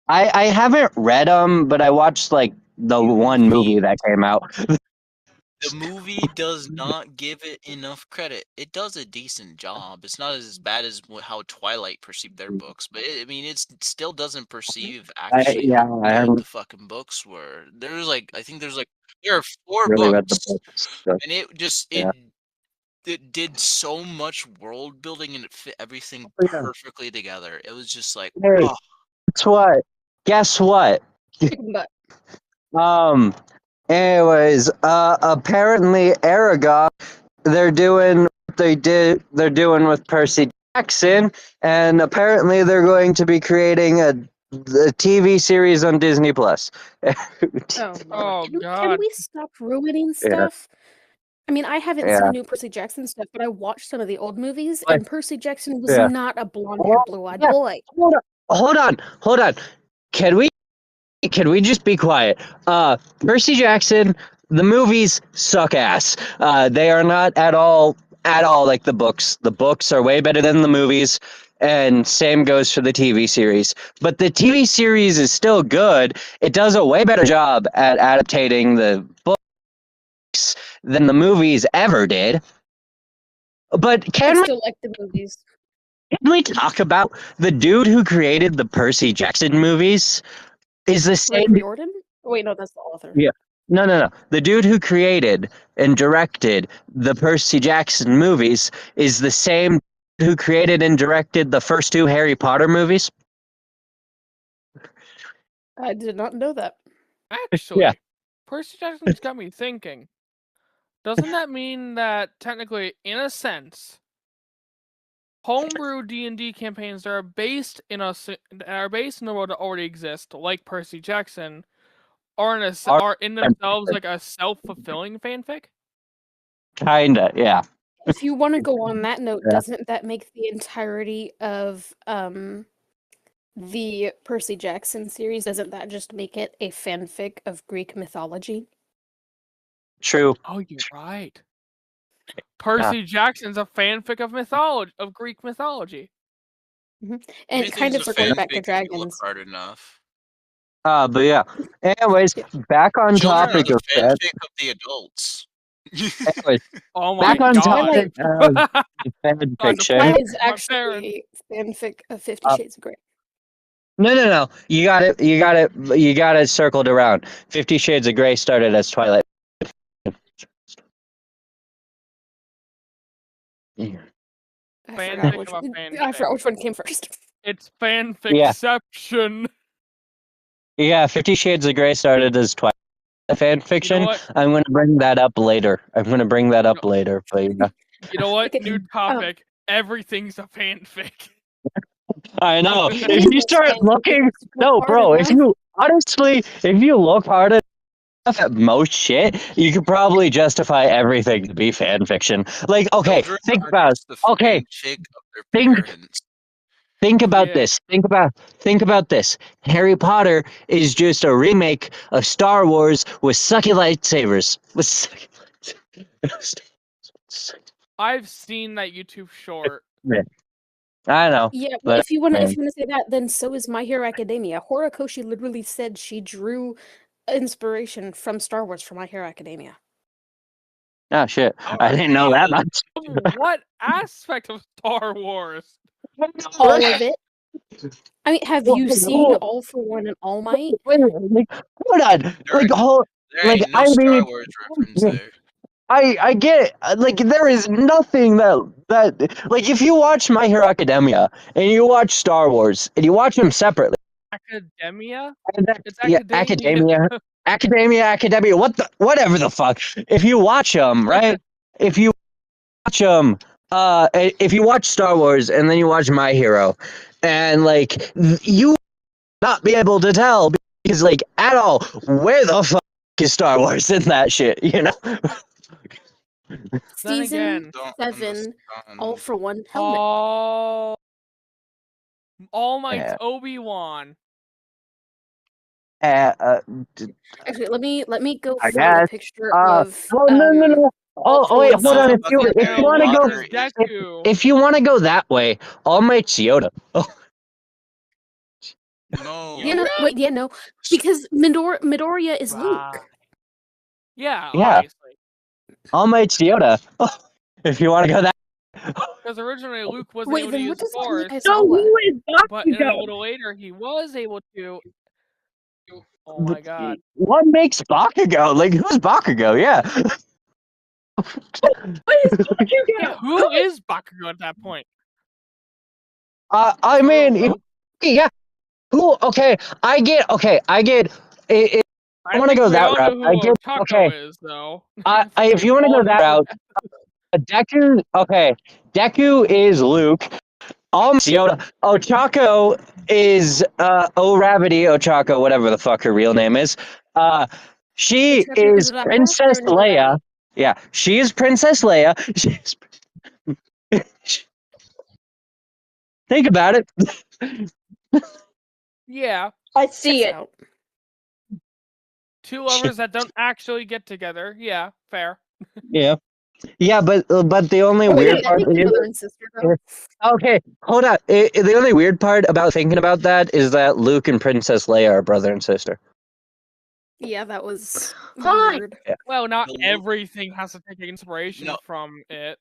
I haven't read them, but I watched like the one movie that came out.
The movie does not give it enough credit. It does a decent job. It's not as bad as how Twilight perceived their books, but I mean, it still doesn't perceive actually
yeah,
how
I
good
haven't
the fucking books were. There's like, I think there's like there are 4
really read the
books,
books. So,
and it just
yeah.
it did so much world building and it fit everything
Oh, yeah.
perfectly together. It was just like,
Hey,
oh,
guess what? Guess what?
Chicken butt.
Anyways, apparently Aragon, they're doing what they're doing with Percy Jackson, and apparently they're going to be creating a TV series on Disney Plus.
Oh,
Oh
can
God.
we stop ruining
Yeah.
stuff? I mean, I haven't
Yeah.
seen new Percy Jackson stuff, but I watched some of the old movies,
Like,
and Percy Jackson was
yeah.
not a blonde-haired, blue-eyed
Yeah.
boy.
Hold on. Can we just be quiet? Percy Jackson, the movies suck ass. They are not at all like the books. The books are way better than the movies, and same goes for the TV series. But the TV series is still good. It does a way better job at adaptating the books than the movies ever did. But
I
can
still like the movies.
we talk about the dude who created the Percy Jackson movies? Is the
Rick
same.
Riordan? Oh, wait, no, that's the author.
Yeah. No. The dude who created and directed the Percy Jackson movies is the same who created and directed the first 2 Harry Potter movies.
I did not know that.
Actually, Percy Jackson's got me thinking. Doesn't that mean that technically, in a sense, homebrew D&D campaigns that are based in the world that already exist, like Percy Jackson, are in themselves like a self-fulfilling fanfic?
Kinda, yeah.
If you want to go on that note,
Yeah.
doesn't that make the entirety of the Percy Jackson series, doesn't that just make it a fanfic of Greek mythology?
True.
Oh, you're right. Percy Jackson's a fanfic of Greek mythology.
And it kind of
Anything's a
circling back
fanfic
to
if you look
dragons.
hard enough.
But yeah. Anyways, back on
Children
topic
are
of
the
that.
fanfic of the adults.
Anyways,
Oh my
back on
God.
topic of fan
On the
fiction.
That
planet
is
of my parents.
actually a fanfic of 50 Shades of Grey.
No. You got it circled around. 50 Shades of Grey started as Twilight.
I
Fanfic
forgot
of a
I
fanfic.
forgot which one came first.
It's fanficception.
Yeah, 50 Shades of Grey started as Twilight fan fiction.
what?
I'm going to bring that up later. But yeah.
You know what?
Okay,
New topic. Everything's a fanfic.
I know.
It
If
is
you
a
start
fanfic,
looking,
it's
no,
hard
bro. If
enough.
you look hard enough at most shit, you could probably justify everything to be fan fiction. Like, okay,
Children
think
are
about.
just the
Okay,
fanfic of their
think
parents.
think about
Yeah.
this. Think about this. Harry Potter is just a remake of Star Wars with sucky lightsabers.
I've seen that YouTube short.
I know.
Yeah,
but
if you want to say that, then so is My Hero Academia. Horikoshi literally said she drew inspiration from Star Wars for My Hero Academia.
Oh shit!
All
I
right,
didn't know that
yeah.
much.
What aspect of Star Wars?
All of it. I mean, have you seen All for One and All Might?
Wait, hold on.
There ain't no Star Wars reference there.
I get it. Like there is nothing that like if you watch My Hero Academia and you watch Star Wars and you watch them separately.
Academia? It's
Yeah,
academia.
academia. Whatever the fuck. If you watch them, right? If you watch them, if you watch Star Wars and then you watch My Hero, and like you not be able to tell because like at all where the fuck is Star Wars in that shit, you know?
Then
Season
again,
Don't
7,
understand.
All for One helmet.
All Might's
Yeah.
Obi-Wan.
Actually, let me go
I
find a
guess.
picture of.
No.
All for
Wait,
One
hold on.
season
If you
Harry
want to go,
Potter's Deku.
if you want to go that way, All Might's Yoda. Oh,
No.
Yeah, no, wait, yeah, no, because Midoriya is Luke.
Yeah,
Yeah.
obviously.
All Might's Yoda. If you want to go that.
Because originally Luke wasn't
Wait,
able to
then
use
what
the
does that mean,
Force,
guys?
So who is
but then a
Bakugo?
little later he was able to. Oh my god.
What makes Bakugo? Like, who's Bakugo? Yeah.
What is Bakugo?
Yeah, who is Bakugo at that point?
I
True,
mean,
Luke.
yeah. Who? Okay, I get. I want to
think
go
we
that
all
route.
know
I
who
get.
Otako
Okay,
is, though.
if you want to go that route, Deku. Okay, Deku is Luke. Almost Yoda. Ochako is Ravity Ochako, whatever the fuck her real name is. She
Interpreted
is
it on
Princess
Master and Ravity.
Leia. Yeah, she is Princess Leia. Think about it.
Yeah,
I see
Checks
it.
out.
two lovers that don't actually get together. Yeah, fair.
Yeah, but the only
Oh,
weird
yeah,
part.
That makes brother and sister, though.
Okay, hold on. The only weird part about thinking about that is that Luke and Princess Leia are brother and sister.
Yeah, that was
Hi.
weird.
Well, not
The Luke-
everything has to take inspiration
No.
from it.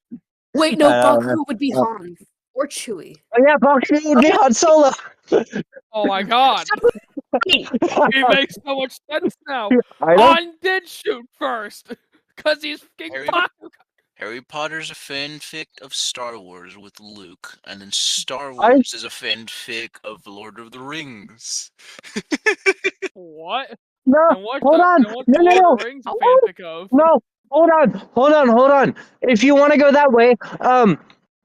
Wait, no,
Uh,
Baku would be
uh,
Han or Chewie.
Oh yeah, Baku would be Han Solo.
Oh my god. It makes so much sense now.
I know.
Han did shoot first. Because he's fucking
Harry-
Bakugo.
Harry Potter's a fanfic of Star Wars with Luke, and then Star
I-
Wars is a fanfic of Lord of the Rings.
What?
No,
Then what's
hold
the,
on.
then what's
No,
the
no,
Lord
no.
of the Rings a
Oh,
fanfic of?
No, hold on. If you want to go that way,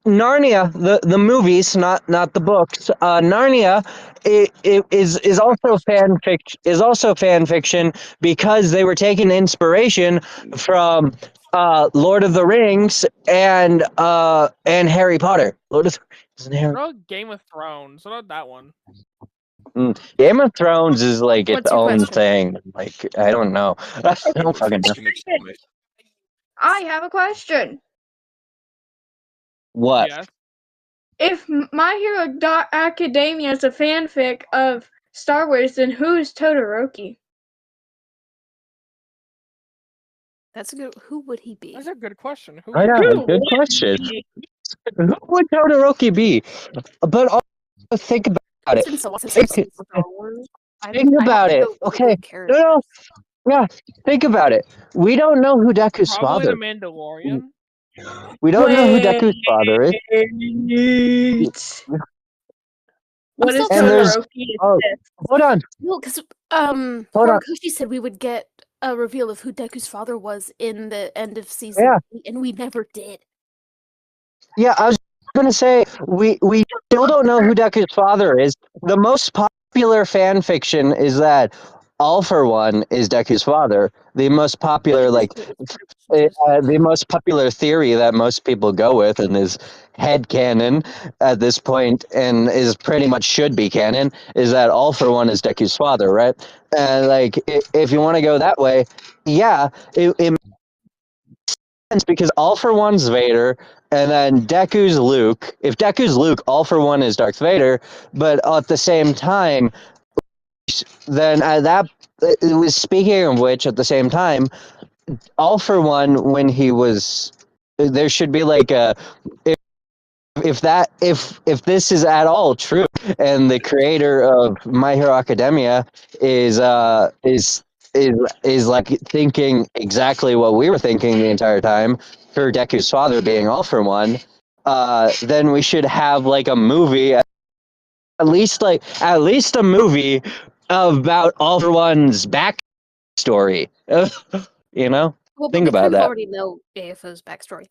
Narnia, the movies, not the books. Narnia, is also fan fiction because they were taking inspiration from Lord of the Rings and Harry Potter. Lord of the Rings and Harry.
What about Game of Thrones? What about that one?
Game of Thrones is like its
What's your
own
question?
thing. Like, I don't know. I don't fucking know.
I have a question.
What?
Yes.
If My Hero Academia is a fanfic of Star Wars, then who is Todoroki?
That's a good. Who would he be?
That's a good question. Who
I
would
know.
that
Good
be?
question. Who would Todoroki be? But also think about
It's
it.
been so long since I've seen
Think,
Star Wars.
think
I have
about
to
it.
go
Okay.
Google characters.
No. Yeah. Think about it. We don't know who Deku's
Probably
father.
the Mandalorian.
We don't know who Deku's father is.
What is
And there's-
Todoroki?
Oh, hold on.
Well, because
Hold on.
Horikoshi said we would get a reveal of who Deku's father was in the end of season
Yeah.
8, and we never did.
Yeah, I was gonna say we still don't know who Deku's father is. The most popular fan fiction is that All for One is Deku's father. The most popular, the most popular theory that most people go with and is headcanon at this point and is pretty much should be canon is that All for One is Deku's father, right? And like, if you want to go that way, yeah, it makes sense because All for One's Vader, and then Deku's Luke. If Deku's Luke, All for One is Darth Vader, but at the same time, then it was speaking of which, at the same time, All for One, when he was, there should be like a, if this is at all true, and the creator of My Hero Academia is like thinking exactly what we were thinking the entire time for Deku's father being All for One, then we should have like a movie, at least a movie about All for One's backstory. You know,
Well,
think
but we
about
kind of
that.
already know AFO's backstory.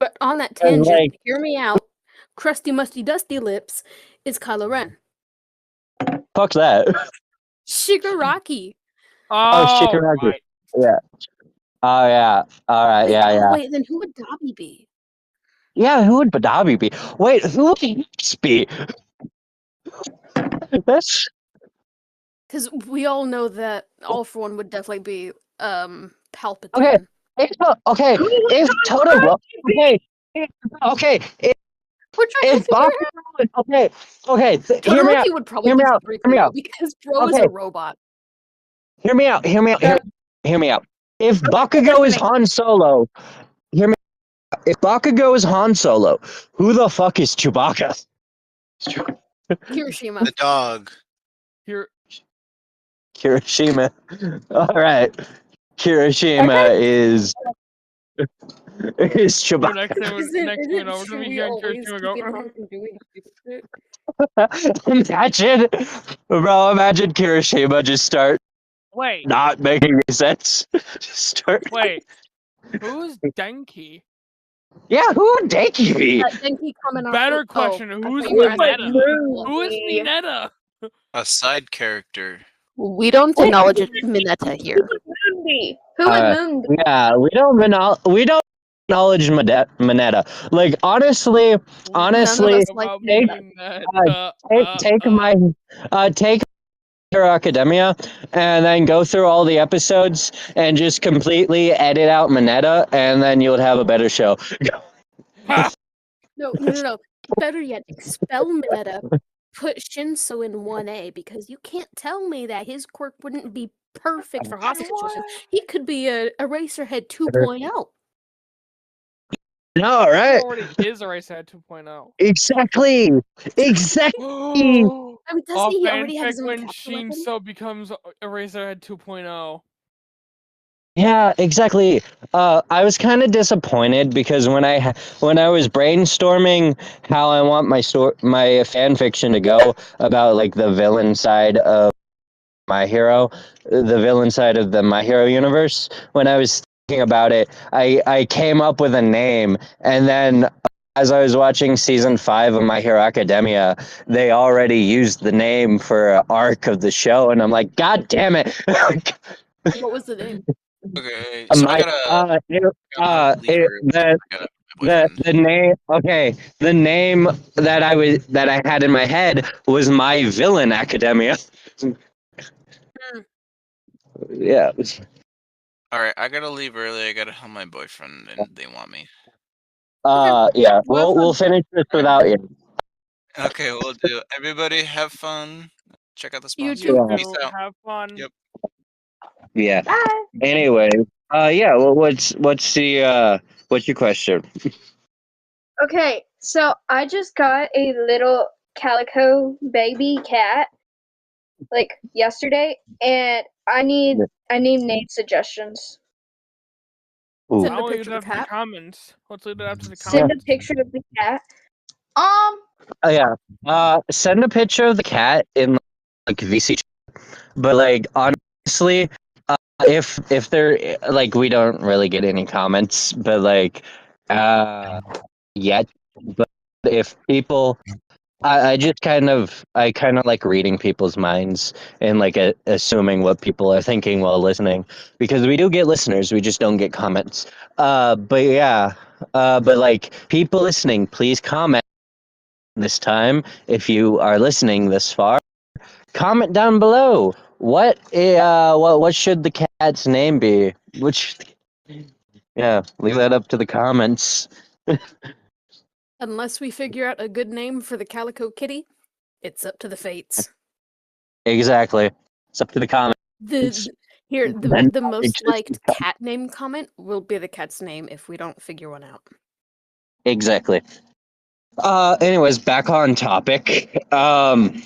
But on that
And,
tangent,
like-
hear me out. Crusty Musty Dusty Lips is Kylo Ren.
Fuck that.
Shigaraki.
Oh,
Shigaraki.
right.
Yeah. Oh yeah. All right. Yeah.
Wait, then who would Dobby be?
Yeah, who would Badabi be? Wait, who would Hicks be? That's
Because we all know that All for One would definitely be Palpatine.
Okay. If Todoroki,
We're trying
if
to figure
Bakugo,
out.
hear me out.
Todoroki would probably
hear me
be
out,
Todoroki
hear me out.
because Bro is
Okay.
a robot.
Hear me out. If Bakugo is Han Solo, hear me. If Bakugo is Han Solo, who the fuck is Chewbacca?
Kirishima.
The dog.
Here,
Kirishima. All right. Kirishima is
oh, next
Chewbacca.
thing, next thing you know, we're gonna be
Chewie
hearing
always
Kirishima go.
keeping on from doing stupid shit?
Imagine, bro. Imagine Kirishima just start
Wait,
not making any sense. Just start.
wait. Who's Denki?
Yeah, who would Denki be?
Denki comment on.
Better
Oh,
question.
I
Who's
thought you were
Like
asking
Mineta?
people.
Who is Mineta?
A side character.
We don't acknowledge Mineta here.
Moonby. Who would Moonby?
Yeah, we don't acknowledge Mineta. Like honestly,
None of us like
take
Mineta.
take my take Hero Academia and then go through all the episodes and just completely edit out Mineta, and then you'll have a better show.
No. Better yet, expel Mineta. Put Shinso in 1A because you can't tell me that his quirk wouldn't be perfect for hostage situations. He could be a Eraserhead 2.0.
No, right?
Already is Eraserhead 2.0.
Exactly.
Oh,
I mean, doesn't he already have
fanfic
his own
when
capture weapon?
Shinso becomes Eraserhead 2.0.
Yeah, exactly. I was kind of disappointed because when I was brainstorming how I want my fan fiction to go about like the villain side of My Hero, the villain side of the My Hero universe, when I was thinking about it, I came up with a name, and then as I was watching season 5 of My Hero Academia, they already used the name for an arc of the show, and I'm like, God damn it!
What was the name?
Okay, so I gotta leave early. I gotta
the name. Okay, the name that I had in my head was My Villain Academia. Yeah.
All right, I gotta leave early. I gotta help my boyfriend, and they want me.
Yeah. We'll finish this without you.
Okay, we'll do. Everybody, have fun. Check out the
You
sponsor.
too.
Peace out.
Have fun.
Yep.
Yeah.
Bye.
Anyway. Yeah. Well, what's your question?
Okay, so I just got a little calico baby cat like yesterday, and I need name suggestions.
Ooh.
Send a
I'll leave
picture
it
of the
after the
cat.
comments. Let's leave it after the
Send a
comments.
picture of the cat.
Oh yeah. Send a picture of the cat in like VC, but like honestly, if they're like we don't really get any comments, but like yet, but if people. I kind of like reading people's minds and like assuming what people are thinking while listening, because we do get listeners, we just don't get comments. But yeah, but like people listening, please comment this time if you are listening this far. Comment down below. What should the cat's name be? Yeah, leave that up to the comments.
Unless we figure out a good name for the Calico Kitty, it's up to the fates.
Exactly. It's up to the comments.
The most liked cat name comment will be the cat's name if we don't figure one out.
Exactly. Anyways, back on topic. The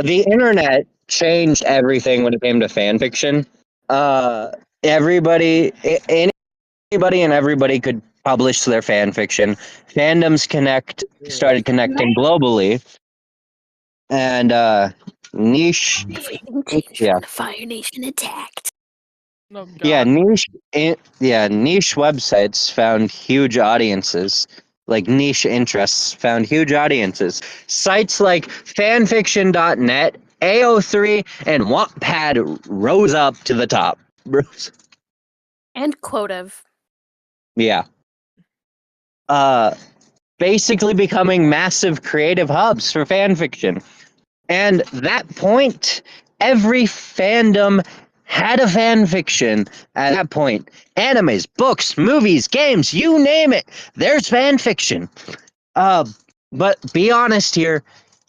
internet changed everything when it came to fan fiction. Anybody and everybody could publish their fan fiction. Fandoms started connecting globally, and niche.
Everything changed
Yeah.
when the Fire Nation attacked.
Oh, God.
Yeah, niche websites found huge audiences. Like niche interests found huge audiences. Sites like fanfiction.net, AO3, and Wattpad rose up to the top.
And Quotev.
Yeah. Basically becoming massive creative hubs for fanfiction. And that point, every fandom had a fan fiction at that point. Animes, books, movies, games, you name it. There's fan fiction. But be honest here.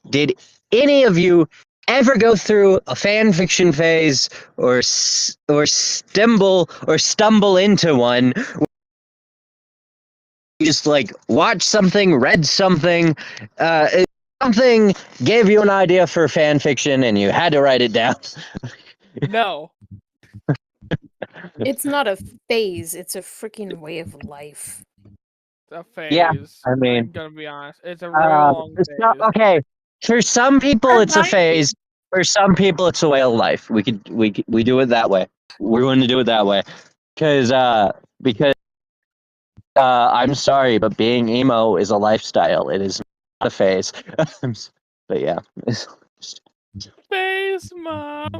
Did any of you ever go through a fan fiction phase or stumble into one, you just like watch something, read something, something gave you an idea for fan fiction and you had to write it down.
No.
It's not a phase, it's a freaking way of life.
A phase.
Yeah, I mean,
I'm gonna be honest. It's a real long
it's
phase.
not, okay. For some people, it's a phase. For some people, it's a way of life. We do it that way. We're going to do it that way, because I'm sorry, but being emo is a lifestyle. It is not a phase. But yeah.
Phase, Mom.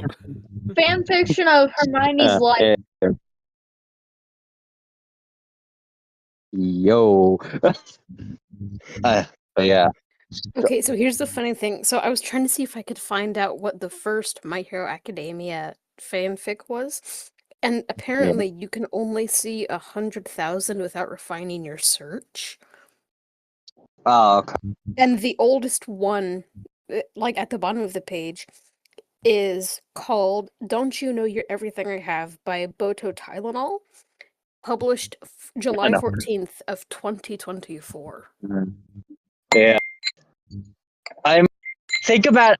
Fan fiction of Hermione's life.
Yo. But yeah.
Okay, so here's the funny thing. So I was trying to see if I could find out what the first My Hero Academia fanfic was, and apparently you can only see 100,000 without refining your search.
Oh, okay.
And the oldest one, like at the bottom of the page, is called "Don't You Know You're Everything I Have" by Boto Tylenol, published July 14th of 2024.
Yeah. Think about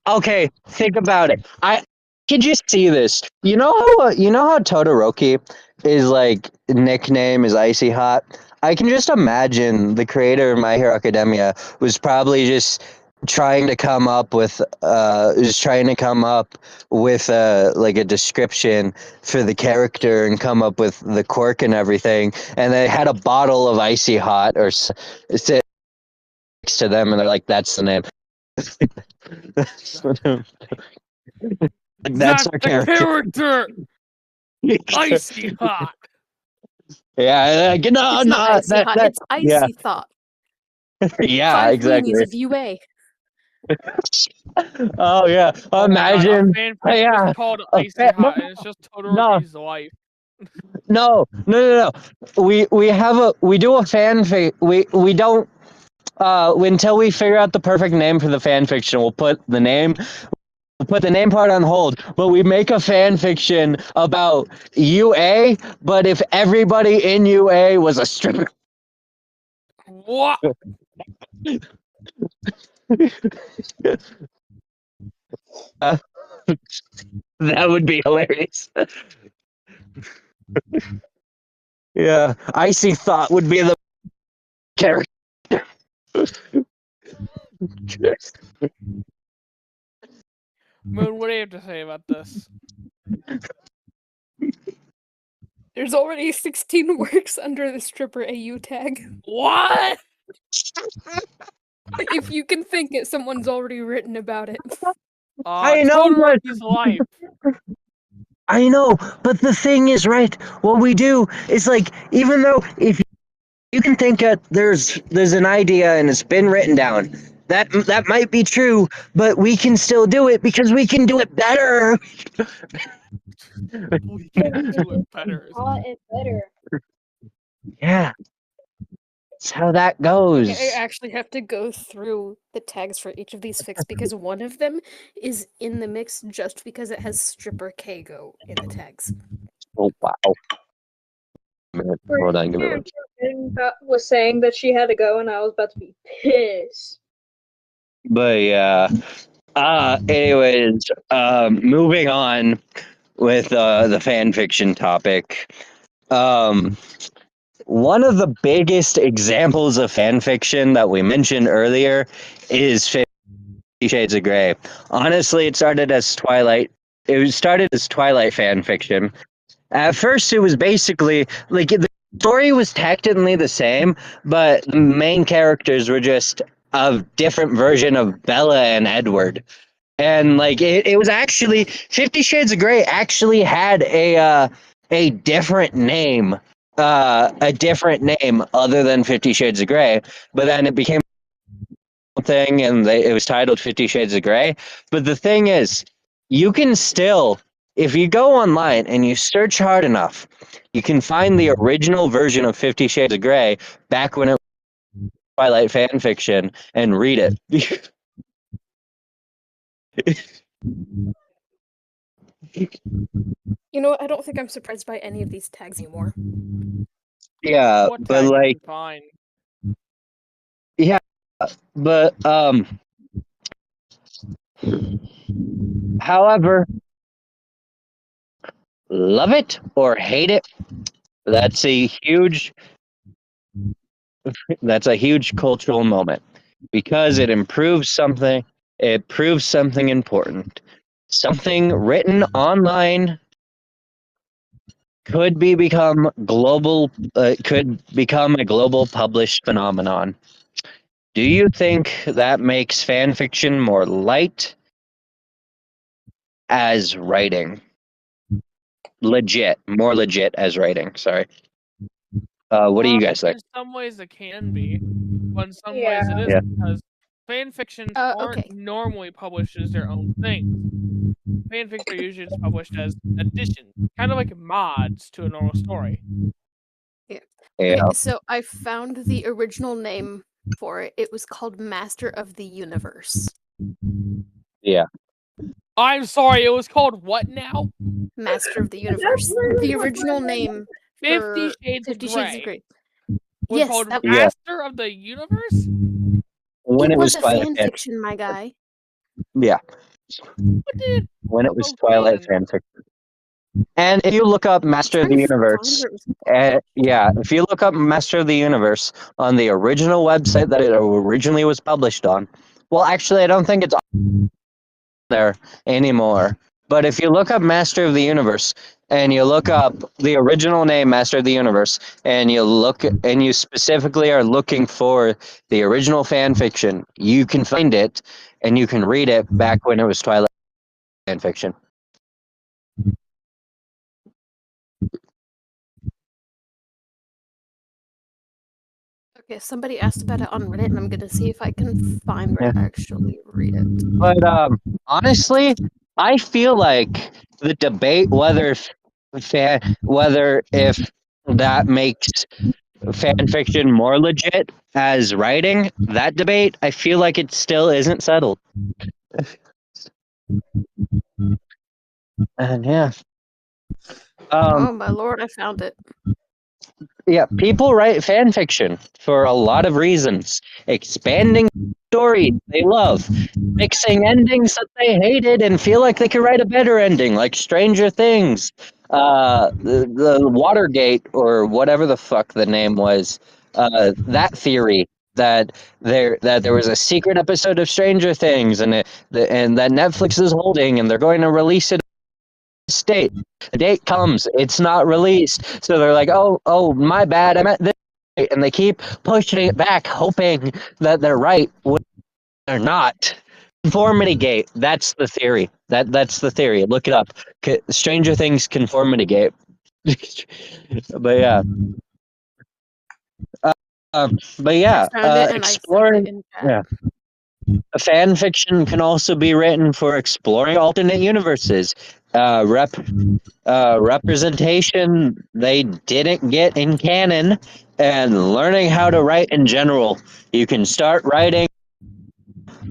it. I could just see this. You know how Todoroki is like nickname is Icy Hot. I can just imagine the creator of My Hero Academia was probably just trying to come up with like a description for the character and come up with the quirk and everything, and they had a bottle of Icy Hot or sit next to them, and they're like, "That's the name." That's our character.
Icy Hot.
Yeah,
It's not Icy Hot, it's Icy Thought.
Yeah,
5
exactly.
weenies of UA.
Oh yeah, imagine.
It's called Icy Hot, and it's just Todoroki's life.
No. We do a fanfic. We don't. Until we figure out the perfect name for the fan fiction, we'll put the name part on hold, but we make a fan fiction about UA, but if everybody in UA was a stripper.
What?
That would be hilarious. Yeah, Icy Thought would be the character.
Moon, what do you have to say about this?
There's already 16 works under the stripper AU tag.
What?
If you can think it, someone's already written about it.
I know,
Todoroki's life.
I know, but the thing is, right, what we do is like, even though if you can think that there's an idea and it's been written down, that might be true, but we can still do it because we can do it better.
We can do it better.
Yeah. That's how that goes.
I actually have to go through the tags for each of these fics because one of them is in the mix just because it has stripper Kago in the tags.
Oh, wow. Hold on, give me
Was saying that she had to go, and I was about to be pissed.
But yeah. Anyways, moving on with the fan fiction topic. One of the biggest examples of fan fiction that we mentioned earlier is 50 Shades of Grey. Honestly, it started as Twilight. It started as Twilight fan fiction. At first, it was basically like the story was technically the same, but the main characters were just a different version of Bella and Edward. And like it was actually 50 Shades of Grey actually had a different name. A different name other than 50 Shades of Grey, but then it became a thing and it was titled 50 Shades of Grey. But the thing is, you can still, if you go online and you search hard enough, you can find the original version of 50 Shades of Grey back when it was Twilight fan fiction and read it.
You know what? I don't think I'm surprised by any of these tags anymore.
Yeah,
What
but
tag
like,
is fine?
yeah, but however, love it or hate it, that's a huge cultural moment because it improves something. It proves something important. Something written online could become global. Could become a global published phenomenon. Do you think that makes fan fiction more light as writing? More legit as writing. Sorry. What do you guys think?
In some ways it can be, but in some
Yeah.
ways it
Yeah.
isn't because fan fictions aren't
Okay.
normally published as their own thing. Fanfics are usually just published as additions, kind of like mods to a normal story.
Yeah.
Okay, so I found the original name for it. It was called Master of the Universe.
Yeah.
I'm sorry, it was called what now?
Master of the Universe. The original name
50
for
Shades of
50 Shades of
Grey.
Grey.
Was
Yes,
called
that
Yeah.
Master of the Universe?
When
it
it was
was a
Twilight
fan
fan.
fiction, my guy.
Yeah.
What did it?
When it was
Oh,
Twilight
canon.
fanfiction. And if you look up Master of
Trying
the
to find
Universe,
where it was published.
yeah, if you look up Master of the Universe on the original website that it originally was published on, well, actually, I don't think it's on there anymore. But if you look up Master of the Universe and you look up the original name Master of the Universe and you specifically are looking for the original fan fiction, you can find it and you can read it back when it was Twilight fan fiction.
Okay, somebody asked about it on Reddit, and I'm gonna see if I can find where to
Yeah.
actually read it.
But honestly, I feel like the debate whether if that makes fan fiction more legit as writing, that debate, I feel like it still isn't settled. And yeah.
Oh my lord, I found it.
Yeah, people write fan fiction for a lot of reasons. Expanding stories they love, mixing endings that they hated and feel like they could write a better ending, like Stranger Things, the Watergate or whatever the fuck the name was. That theory that there was a secret episode of Stranger Things and and that Netflix is holding and they're going to release it date. The date comes, it's not released. So they're like, oh, my bad, I meant this. And they keep pushing it back, hoping that they're right when they're not. Conformity gate. That's the theory. That's the theory. Look it up. Stranger Things conformity gate. But yeah. But yeah,
I found it and
exploring.
I sent it in chat.
Yeah. A fan fiction can also be written for exploring alternate universes. Representation they didn't get in canon, and learning how to write in general. You can start writing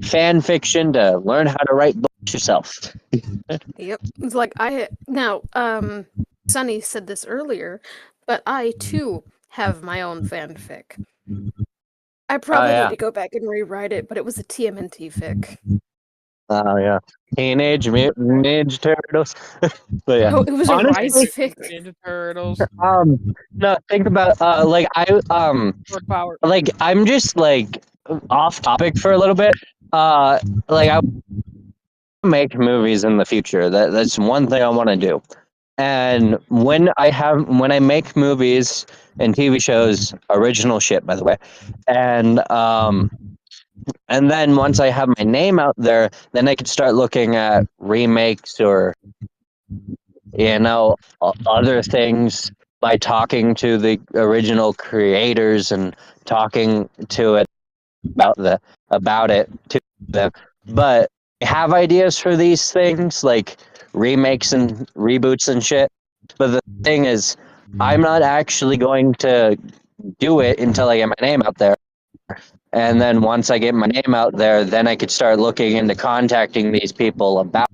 fan fiction to learn how to write books yourself.
Yep. It's like Sunny said this earlier, but I too have my own fanfic. I probably
yeah.
need to go back and rewrite it, but it was a TMNT fic.
Oh yeah, Teenage Mutant Ninja Turtles. But yeah,
Oh, it was a
honestly,
Rise fic.
Ninja Turtles.
no, think about like
Sword Power.
like I'm just like off topic for a little bit. Like I make movies in the future. That's one thing I want to do. And when I make movies and TV shows, original shit, by the way, and then once I have my name out there, then I could start looking at remakes or other things by talking to the original creators and talking to it about it to them. But I have ideas for these things like remakes and reboots and shit. But the thing is, I'm not actually going to do it until I get my name out there. And then once I get my name out there, then I could start looking into contacting these people about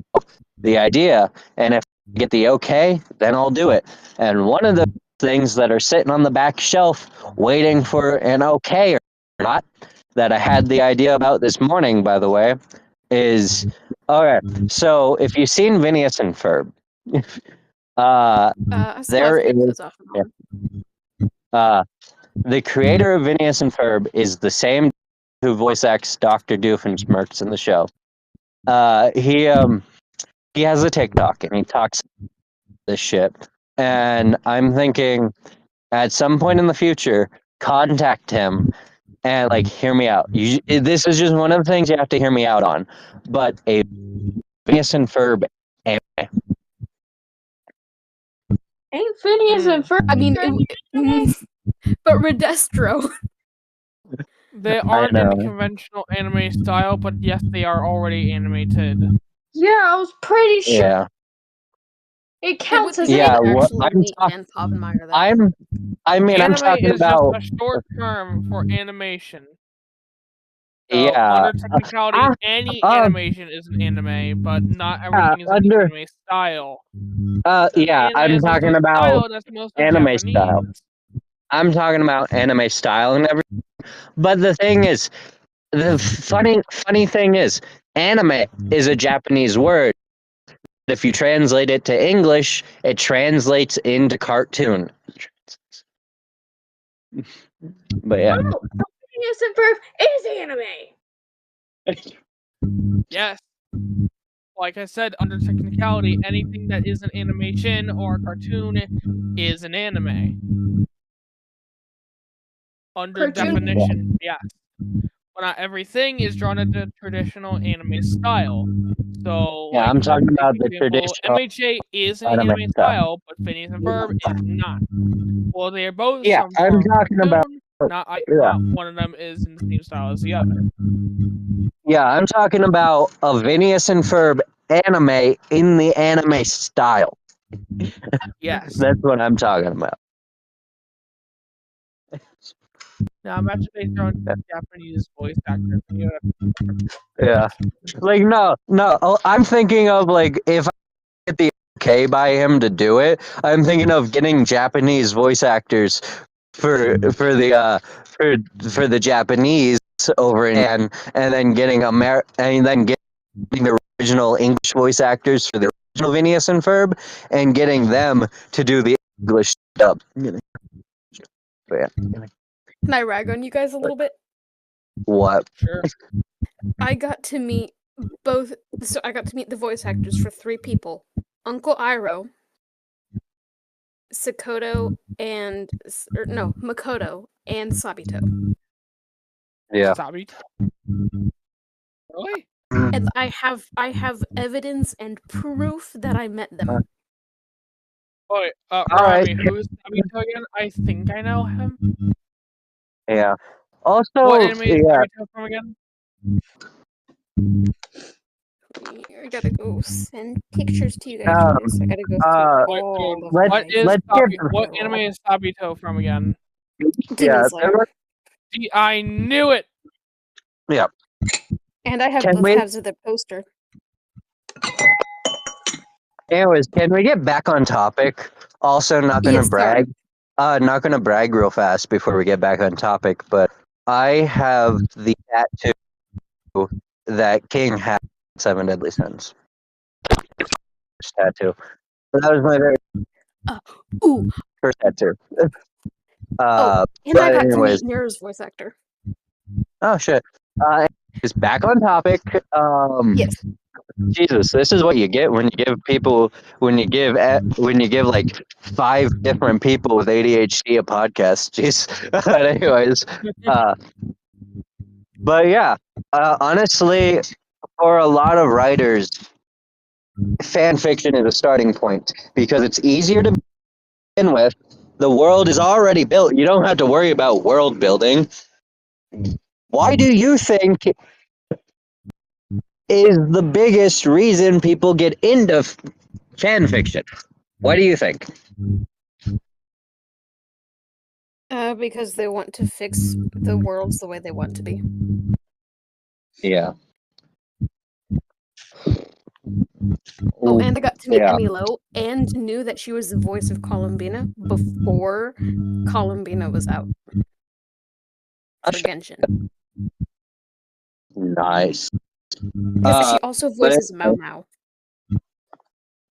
the idea. And if I get the okay, then I'll do it. And one of the things that are sitting on the back shelf waiting for an okay or not, that I had the idea about this morning, by the way, is all right. So if you've seen Phineas and Ferb,
I still
there
have
is
videos off and on.
the creator of Phineas and Ferb is the same who voice acts Dr. Doofenshmirtz in the show. He has a TikTok and he talks this shit. And I'm thinking at some point in the future, contact him and like hear me out. This is just one of the things you have to hear me out on. But a Phineas and Ferb anime.
Ain't Phineas and Ferb?
I mean, but Redestro.
They aren't in the conventional anime style, but yes, they are already animated.
Yeah, I was pretty sure.
Yeah.
It counts as
Yeah,
anime.
what I'm
Anime
talking
is
about
just a short term for animation. So
yeah.
under technicality, any animation is an anime, but not everything is an anime style.
Yeah,
Anime
I'm
is just
talking
a
about
style that's mostly
anime
Japanese.
style. I'm talking about anime style and everything. But the thing is, the funny thing is, anime is a Japanese word. If you translate it to English, it translates into cartoon. But yeah.
Oh, Phineas and Ferb is anime.
Yes. Like I said, under technicality, anything that is an animation or a cartoon is an anime. Under definition, yes. But not everything is drawn into traditional anime style. So,
yeah,
like,
I'm talking about the
example,
traditional
MHA is an anime style, but Phineas and Ferb is not. Well, they are both
yeah,
some
I'm
form of
talking about
cartoon, not one of them is in the same style as the other.
yeah, I'm talking about a Phineas and Ferb anime in the anime style.
Yes.
That's what I'm talking about.
Now, imagine they throw in Japanese voice actors.
Yeah. Like, no. I'm thinking of, like, if I get the okay by him to do it, I'm thinking of getting Japanese voice actors for the Japanese over in Japan, and then getting the original English voice actors for the original Phineas and Ferb, and getting them to do the English dub. Yeah.
Can I rag on you guys a little bit?
What?
Sure.
I got to meet the voice actors for 3 people: Uncle Iroh, Makoto, and Sabito.
Yeah.
Sabito? Really?
And I have evidence and proof that I met them.
Wait,
Alright.
Rami, who's Sabito again? I think I know him.
Yeah. Also,
What anime is
yeah.
Sabito from again?
I gotta go send pictures to you guys for this. I gotta go through all of
What anime is Sabito from again?
Demon Slayer.
See, I knew it!
Yeah.
And I have both halves of the poster.
Anyways, can we get back on topic? Also, not gonna brag. Not gonna brag real fast before we get back on topic, but I have the tattoo that King had in 7 Deadly Sins. Tattoo. That was my very first tattoo.
And I got to meet Nera's voice actor.
Oh shit. Is back on topic.
Yes.
Jesus, this is what you get when you give like 5 different people with ADHD a podcast. Jeez. But anyways, but yeah, honestly, for a lot of writers, fan fiction is a starting point because it's easier to begin with. The world is already built. You don't have to worry about world building. Why do you think is the biggest reason people get into fan fiction? What do you think?
Because they want to fix the worlds the way they want to be.
Yeah.
Oh, and I got to meet
Yeah.
Emmy Lowe and knew that she was the voice of Columbina before Columbina was out for Genshin.
Nice.
Because she also voices Mao Mao.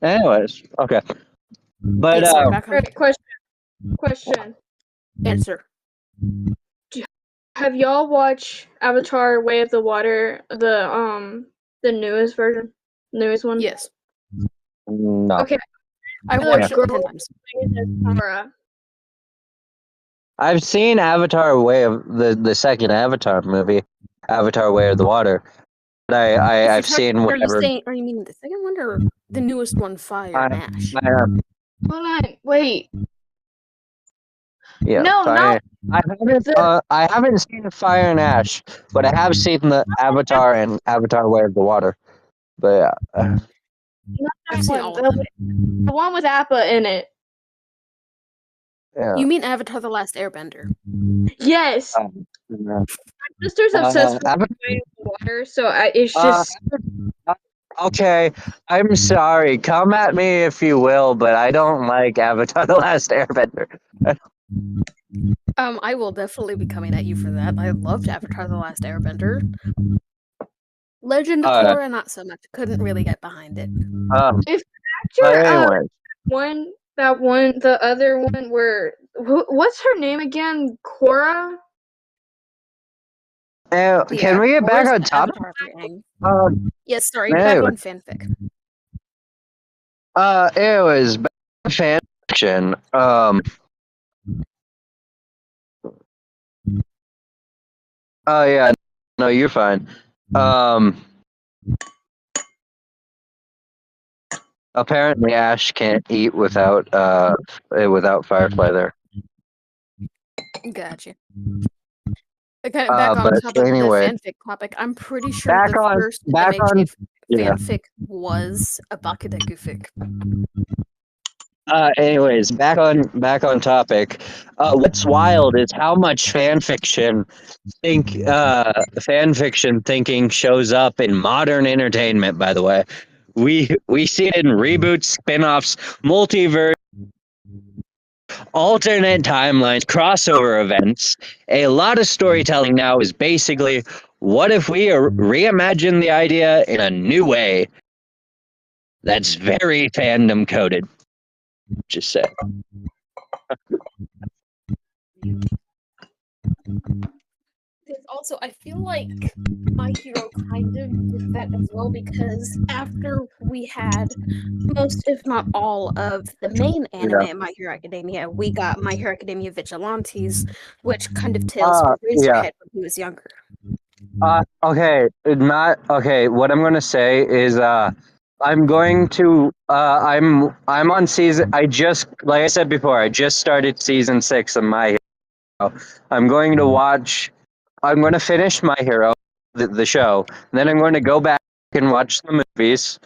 Anyways, okay. But
Sorry, back on
Right, question.
answer.
Have y'all watched Avatar: Way of the Water, the newest version, newest one?
Yes,
no.
Okay,
I've watched it 10 times.
Korra.
I've seen Avatar Way of the second Avatar movie, Avatar Way of the Water. But I've seen whatever.
Are you meaning the second one or the newest one, Fire and Ash?
Hold on, wait.
Yeah,
No,
Fire. I haven't seen Fire and Ash, but I have seen the Avatar and Avatar Way of the Water. But
Not
I've
that
seen
one.
all of them.
The one with Appa in it.
yeah.
You mean Avatar: The Last Airbender?
Yes.
Yeah.
My sister's obsessed with
Avatar-
Way of the Water, so it's just.
Okay, I'm sorry. Come at me if you will, but I don't like Avatar: The Last Airbender.
I will definitely be coming at you for that. I loved Avatar: The Last Airbender. Legend of Korra, not so much. Couldn't really get behind it.
If
But
actor,
anyway,
the other one where what's her name again? Korra.
can we get back on topic?
Yes, sorry,
anyway.
back on fanfic.
It was fan fiction. Oh yeah, no, you're fine. Apparently Ash can't eat without Firefly there.
Gotcha. Okay, back on
but
topic,
anyway,
the fanfic topic. I'm pretty sure
back
the
on-
first
back
MHA
on- yeah.
fanfic was a Bakudeku fic.
Anyways, back on topic. What's wild is how much fan fiction thinking shows up in modern entertainment. By the way, we see it in reboots, spin-offs, multiverse, alternate timelines, crossover events. A lot of storytelling now is basically, what if we reimagine the idea in a new way? That's very fandom coded. Just say.
Also, I feel like My Hero kind of did that as well, because after we had most, if not all, of the main anime in My Hero Academia, we got My Hero Academia Vigilantes, which kind of tells Razorhead when he was younger.
Okay, what I'm gonna say is I'm going to I'm on season, like I said before, I just started season 6 of My Hero. I'm going to finish My Hero, the show, and then I'm going to go back and watch the movies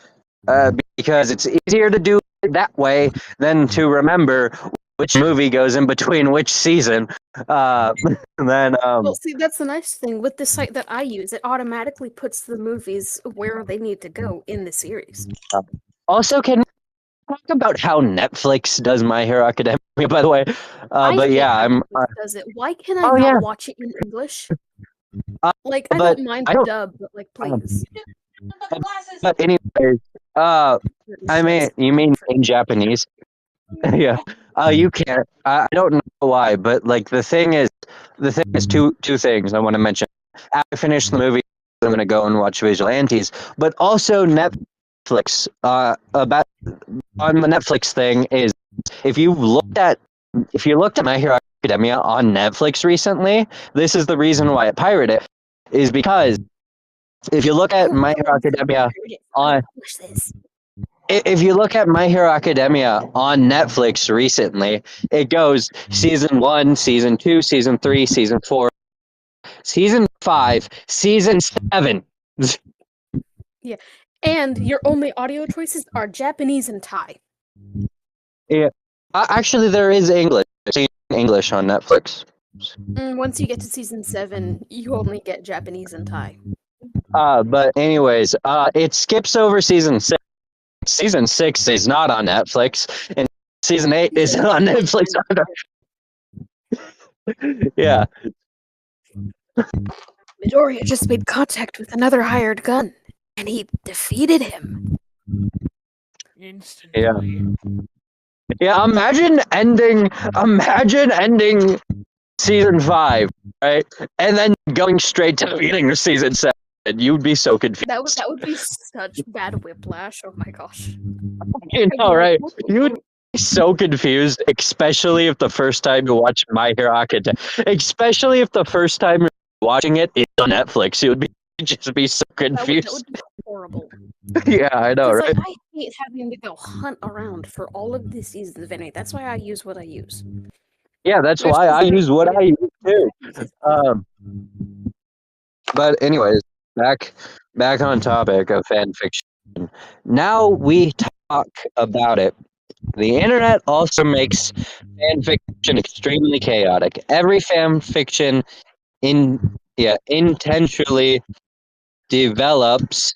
because it's easier to do it that way than to remember which movie goes in between which season. Then
Well, see, that's the nice thing with the site that I use. It automatically puts the movies where they need to go in the series.
also, can we talk about how Netflix does My Hero Academia, by the way? But yeah,
does it? Why can I not watch it in English? Like, I don't mind the dub, but like, please.
But anyways, I mean, you mean in Japanese? Yeah. You can't. I don't know why, but like the thing is two things I want to mention. After I finish the movie, I'm gonna go and watch Vigilantes, but also Netflix. About on the Netflix thing is, if you looked at My Hero Academia on Netflix recently, this is the reason why I pirated it, is because if you look at My Hero Academia on Netflix recently, it goes season 1, season 2, season 3, season 4, season 5, season 7.
Yeah, and your only audio choices are Japanese and Thai.
Yeah, actually, there is English. So you English on Netflix.
Once you get to season 7, you only get Japanese and Thai.
But anyways, it skips over season 6. Season 6 is not on Netflix, and season 8 is on Netflix. Yeah.
Midoriya just made contact with another hired gun, and he defeated him.
Instantly.
Yeah, imagine ending season 5, right? And then going straight to beginning season 7. You'd be so confused.
That would be such bad whiplash. Oh my gosh.
You know, right? You'd be so confused, especially if the first time you watch My Hero Academia, especially if the first time you're watching it is on Netflix. You'd just be so
That
confused.
would be horrible.
Yeah, I know,
'Cause,
right?
like, I hate having to go hunt around for all of the seasons of anime. That's why I use what I use.
Yeah, that's
There's
why I
seasons
use what
of
I use too.
anime.
But anyways, back on topic of fan fiction. Now we talk about it. The internet also makes fan fiction extremely chaotic. Every fan fiction intentionally develops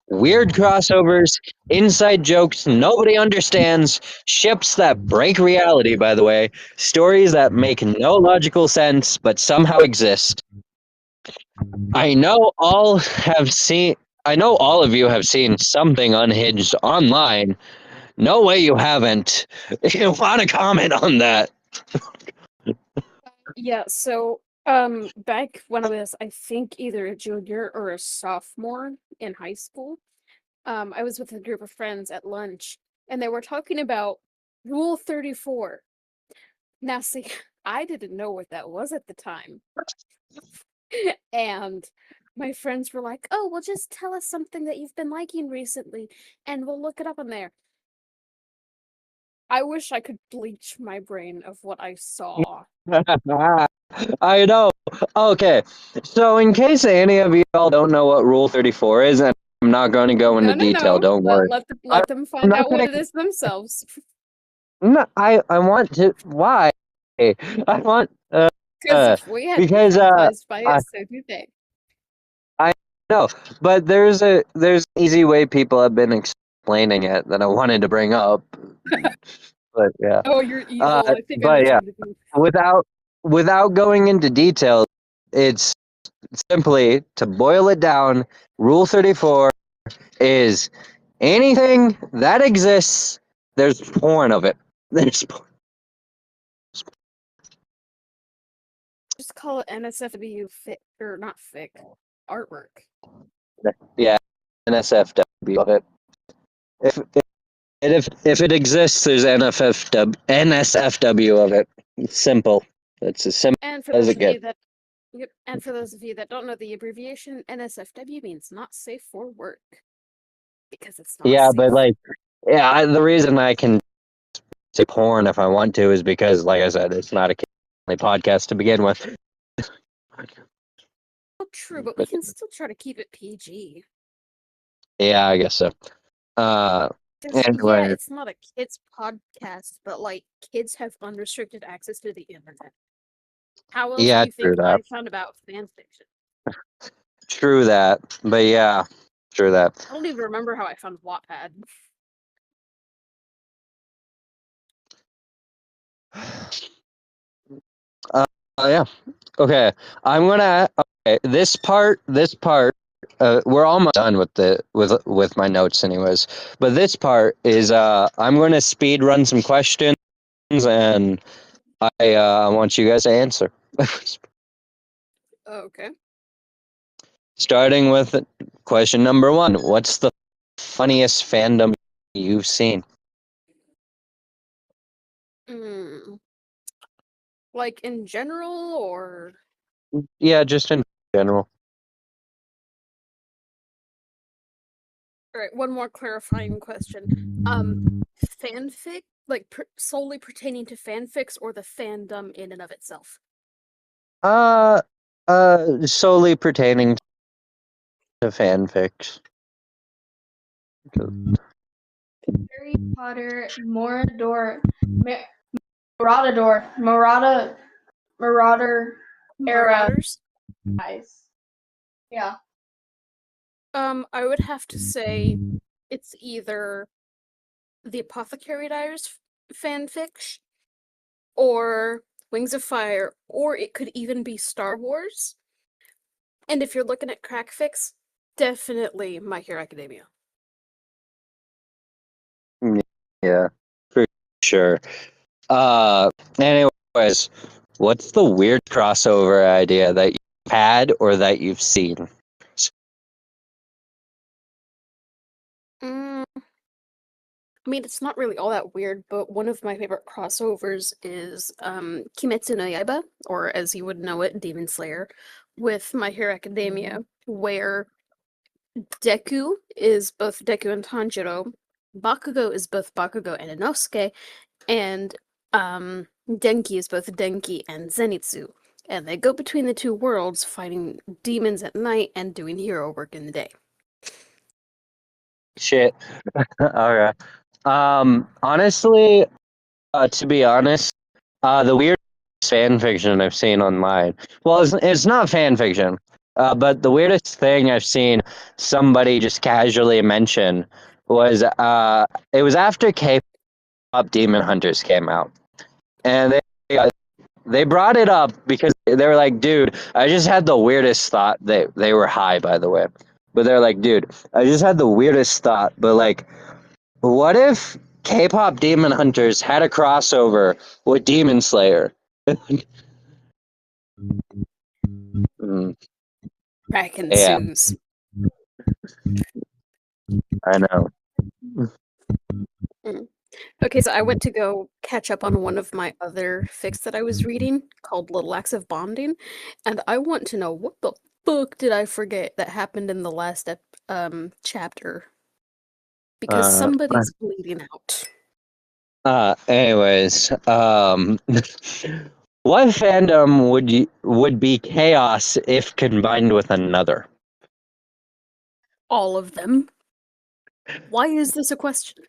weird crossovers, inside jokes nobody understands, ships that break reality, by the way, stories that make no logical sense but somehow exist. I know all of you have seen something unhinged online. No way you haven't. You want to comment on that?
Yeah, so back when I was, I think, either a junior or a sophomore in high school, I was with a group of friends at lunch, and they were talking about Rule 34. Now, see, I didn't know what that was at the time. And my friends were like, "Oh, well, just tell us something that you've been liking recently, and we'll look it up on there." I wish I could bleach my brain of what I saw.
I know. Okay, so in case any of you all don't know what Rule 34 is, and I'm not going to go into detail, don't worry.
Let them find out what it is themselves.
No, I want to. Why? I want.
Because if we had
because
traumatized by it, so do they.
No, but there's an easy way people have been explaining it that I wanted to bring up. But yeah.
Oh, you're evil. I think I
but
know
yeah,
something.
without going into detail, it's simply, to boil it down, Rule 34 is anything that exists, there's porn of it. There's
Just call it NSFW fic, or not fic, artwork.
Yeah, NSFW of it. If it exists, there's NSFW of it. It's simple. It's as simple
And for
as
those
it
of you
gets.
that and for those of you that don't know, the abbreviation NSFW means not safe for work. Because it's not
Yeah,
safe.
but the reason I can say porn if I want to is because, like I said, it's not a kid-friendly podcast to begin with.
Oh, true, but we can still try to keep it PG.
Yeah, I guess so.
Yeah,
Anyway,
it's not a kids podcast, but like kids have unrestricted access to the internet. How else
yeah,
do you think
true
I
that.
found about fan fiction?
True that. But yeah, true that.
I don't even remember how I found Wattpad.
Yeah. Okay. I'm gonna. Okay. This part. We're almost done with my notes, anyways. But this part is. I'm gonna speed run some questions, and I want you guys to answer.
Okay.
Starting with question number 1. What's the funniest fandom you've seen?
Like in general, or
Yeah, just in general.
all right, one more clarifying question. Fanfic, like solely pertaining to fanfics, or the fandom in and of itself?
Solely pertaining to fanfics.
Harry Potter, Morador, Marauder era
Marauders.
guys. Yeah.
I would have to say it's either the Apothecary Diaries fanfic or Wings of Fire, or it could even be Star Wars. And if you're looking at crack fix, definitely My Hero Academia.
Yeah, for sure. Anyways, what's the weird crossover idea that you've had or that you've seen?
I mean, it's not really all that weird, but one of my favorite crossovers is Kimetsu no Yaiba, or as you would know it, Demon Slayer, with My Hero Academia, where Deku is both Deku and Tanjiro, Bakugo is both Bakugo and Inosuke, and Denki is both Denki and Zenitsu. And they go between the two worlds, fighting demons at night and doing hero work in the day.
Shit. All right. Honestly, to be honest, the weirdest fan fiction I've seen online. Well, it's not fan fiction, but the weirdest thing I've seen somebody just casually mention was it was after K-pop Demon Hunters came out, and they brought it up because they were like, dude, I just had the weirdest thought. They were high, by the way, but they're like, dude, I just had the weirdest thought, but like, what if K-pop Demon Hunters had a crossover with Demon Slayer?
Crack
Yeah,
ensues.
I know.
Okay, so I went to go catch up on one of my other fics that I was reading called Little Acts of Bonding, and I want to know what the fuck did I forget that happened in the last chapter? Because somebody's bleeding out.
Anyways, what fandom would be chaos if combined with another?
All of them. Why is this a question?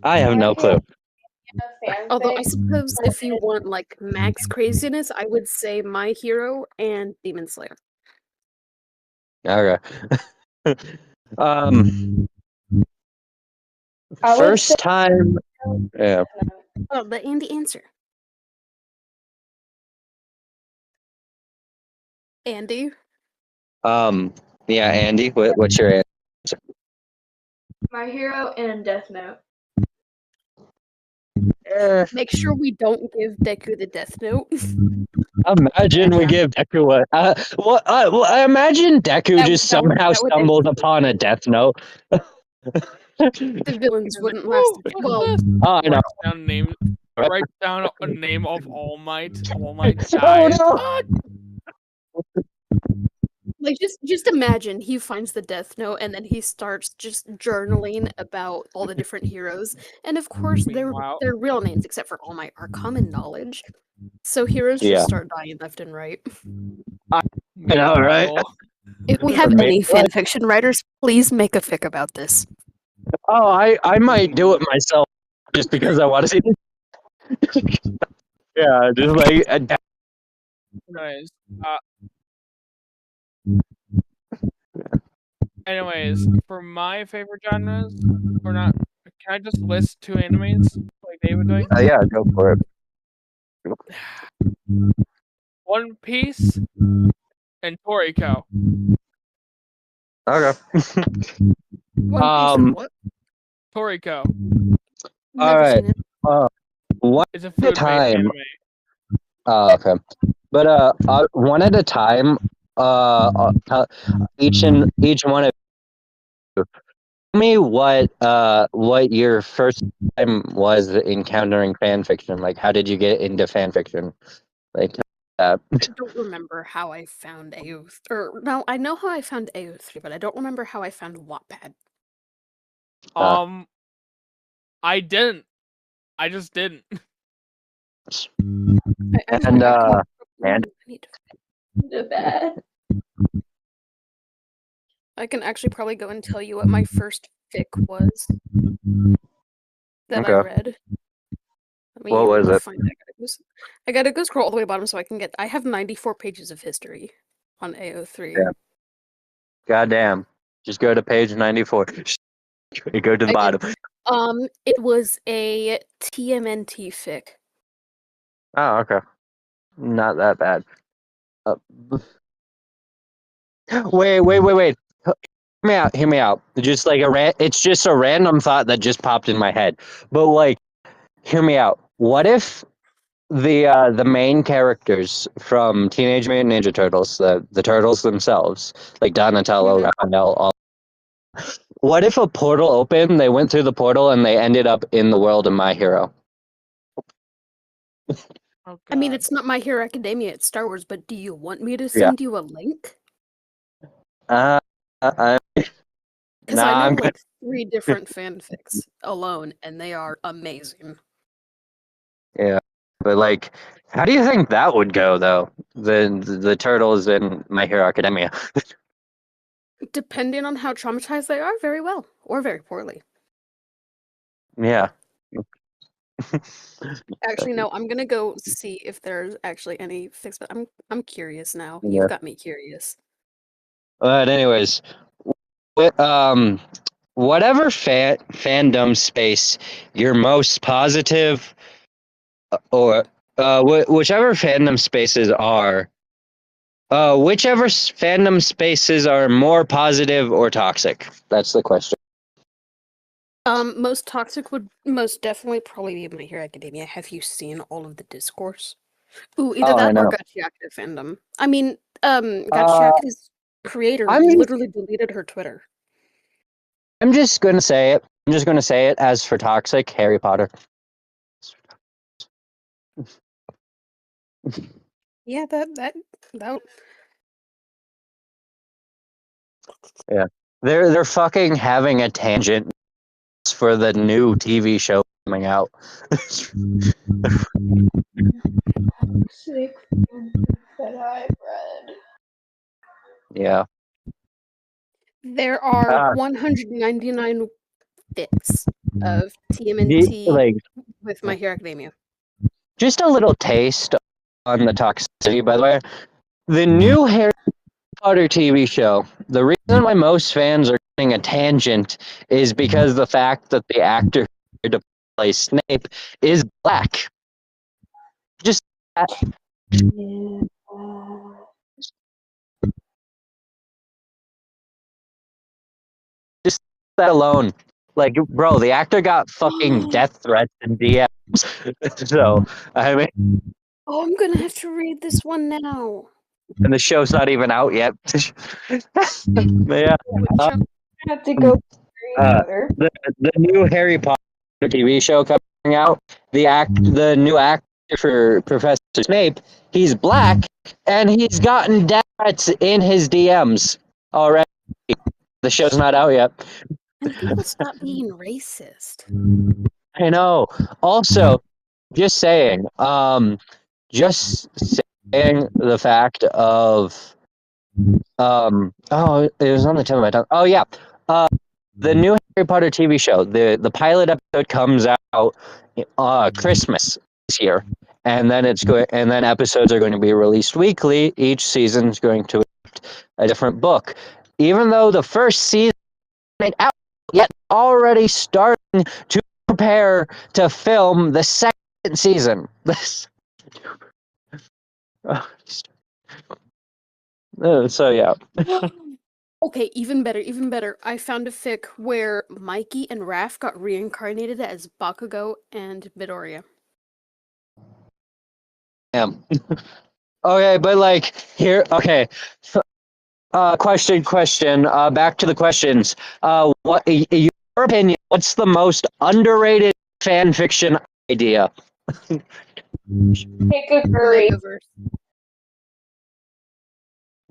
I have no clue.
Although I suppose if you want like max craziness, I would say My Hero and Demon Slayer.
Okay.
I would
First
say-
time. Yeah.
Oh, let Andy answer. Andy?
Yeah, Andy, what's your answer?
My Hero and Death Note.
Make sure we don't give Deku the Death Note.
Imagine we give Deku I imagine Deku just somehow stumbled upon a Death Note.
The villains wouldn't last. Well,
I know.
Write down a name of All Might. All Might
Oh
dies.
no!
like just imagine he finds the Death Note and then he starts just journaling about all the different heroes, and of course their real names, except for All Might, are common knowledge. So heroes just start dying left and right.
I know, right?
If we have any fanfiction writers, please make a fic about this.
Oh, I might do it myself just because I want to see it. Yeah, just like
Nice. Anyways, for my favorite genres, or not, can I just list 2 animes like David doing?
yeah, go for it.
One Piece and Toriko.
Okay.
What?
Toriko.
All right. One
It's a
at a
food-based
time.
anime.
Okay. But one at a time. Each one of you. Tell me what your first time was encountering fan fiction. Like, how did you get into fan fiction? Like that.
I don't remember how I found AO3, or no, I know how I found AO3, but I don't remember how I found Wattpad.
I didn't. I just didn't.
And
The bad.
I can actually probably go and tell you what my first fic was that I read.
What was it?
I gotta go scroll all the way bottom so I can get. I have 94 pages of history on AO3.
Yeah. Goddamn. Just go to page 94. Go to the bottom.
It was a TMNT fic.
Oh, okay. Not that bad. Wait. Hear me out. Just like it's just a random thought that just popped in my head. But like, hear me out. What if the main characters from Teenage Mutant Ninja Turtles, the turtles themselves, like Donatello, Raphael, all. What if a portal opened, they went through the portal, and they ended up in the world of My Hero?
Oh,
I mean,
God.
it's not My Hero Academia, it's Star Wars, but do you want me to send you a link?
I'm
Because
Nah,
I
I'm
know
good.
like 3 different fanfics alone, and they are amazing.
Yeah, but like, how do you think that would go though? The turtles in My Hero Academia.
Depending on how traumatized they are, very well, or very poorly.
Yeah.
Actually, no, I'm gonna go see if there's actually any fics, but I'm curious now.
Yeah.
You've got me curious.
But anyways, whatever fandom space you're most positive, or whichever fandom spaces are, whichever fandom spaces are more positive or toxic. That's the question.
Most toxic would most definitely probably be My Hero Academia. Have you seen all of the discourse? Ooh, either
Oh, I
that or
know.
Gachiakid fandom. I mean, Gachiakid's creator
I'm
literally deleted her Twitter.
I'm just gonna say it. I'm just gonna say it. As for toxic, Harry Potter.
Yeah, that
Yeah, they're fucking having a tangent for the new TV show coming out.
Sick that I've read.
Yeah.
there are
Ah.
199 fics of TMNT
Like,
with My Hero Academia.
just a little taste on the toxicity, by the way. The new Harry Potter TV show. The reason why most fans are getting a tangent is because the fact that the actor to play Snape is black. Just that.
Yeah.
Just that alone. Like, bro, the actor got fucking death threats and DMs. So, I mean,
Oh, I'm gonna have to read this one now.
and the show's not even out yet. Yeah.
I have to go
Uh,
Twitter.
the new Harry Potter TV show coming out. The new actor for Professor Snape, he's black, and he's gotten death threats in his DMs already. The show's not out yet.
And people stop being racist.
I know. Also, just saying, just saying the fact of, oh, it was on the tip of my tongue. Oh yeah, the new Harry Potter TV show. The pilot episode comes out Christmas this year, and then and then episodes are going to be released weekly. Each season is going to a different book. Even though the first season ain't out yet, already starting to prepare to film the second season. So yeah.
Okay, even better, even better. I found a fic where Mikey and Raph got reincarnated as Bakugo and Midoriya.
Yeah. Okay, but like here, okay. Question. Back to the questions. What, in your opinion, what's the most underrated fan fiction idea?
Take a curry.
Megaverse.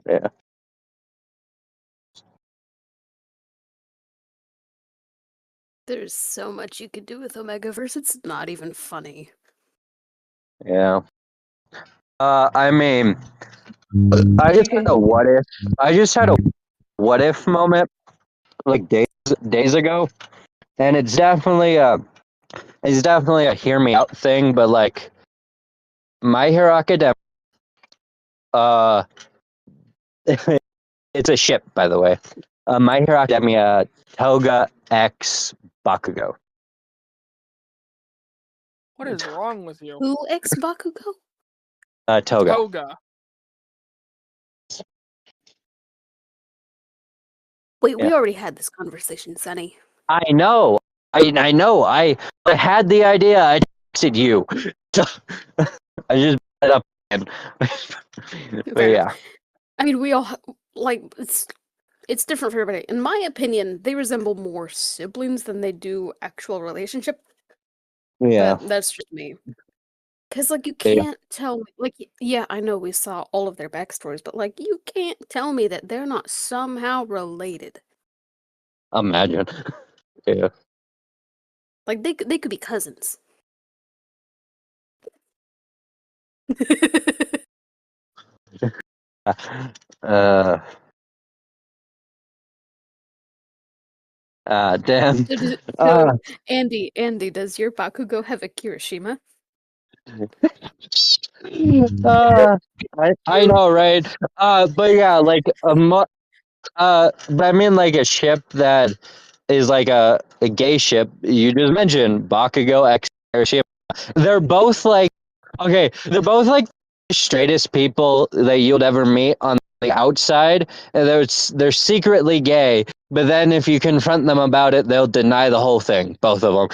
Yeah.
There's so much you could do with Omegaverse, it's not even funny.
Yeah. I mean, I just had a what if. I just had a what if moment, like days ago, and it's definitely is definitely a hear me out thing, but like My Hero Academia, it's a ship, by the way. My Hero Academia, Toga X Bakugo.
What is wrong with you?
Who ex Bakugo?
Toga.
Toga.
Wait,
Yeah.
we already had this conversation, Sunny.
I know. I know. I had the idea. I texted you. I just brought it up again. But
Fair
yeah.
enough. I mean, we all like it's different for everybody. In my opinion, they resemble more siblings than they do actual relationship.
Yeah.
But that's just me. Because, like, you
Yeah.
can't tell me, like, yeah, I know we saw all of their backstories, but, like, you can't tell me that they're not somehow related.
Imagine. Yeah.
Like, they could be cousins.
Uh. Damn.
So, Andy, does your Bakugo have a Kirishima?
I know, right? But yeah, like but I mean, like a ship that is like a gay ship. You just mentioned Bakugo X ship. They're both like okay. They're both like the straightest people that you'd ever meet on the outside, and they're secretly gay. But then if you confront them about it, they'll deny the whole thing. Both of them.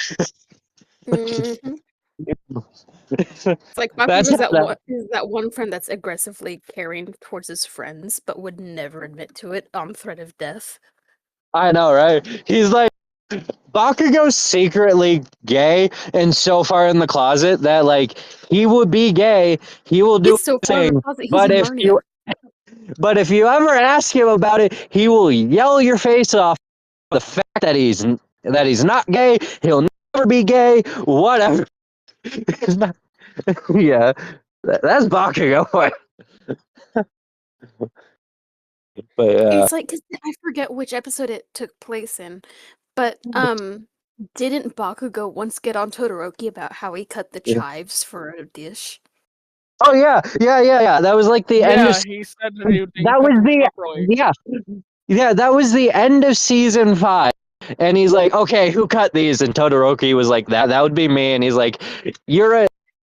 Mm-hmm. It's like
That's
Bakugo's
how
that one friend that's aggressively caring towards his friends, but would never admit to it on threat of death.
I know, right? He's like Bakugo's secretly gay and so far in the closet that like he would be gay, he will do
He's so far in the
anything.
closet, he's
But
in
if
Narnia.
you ever ask him about it, he will yell your face off. The fact that he's not gay, he'll never be gay, whatever. He's not, yeah, that's Bakugo. But
It's like 'cause I forget which episode it took place in, but didn't Bakugo once get on Todoroki about how he cut the chives for a dish?
oh yeah. That was like the end of
Yeah, he said that he didn't
that
cook
was
them
the
properly.
yeah, that was the end of season 5. And he's like, okay, who cut these? And Todoroki was like, that would be me. And he's like, you're a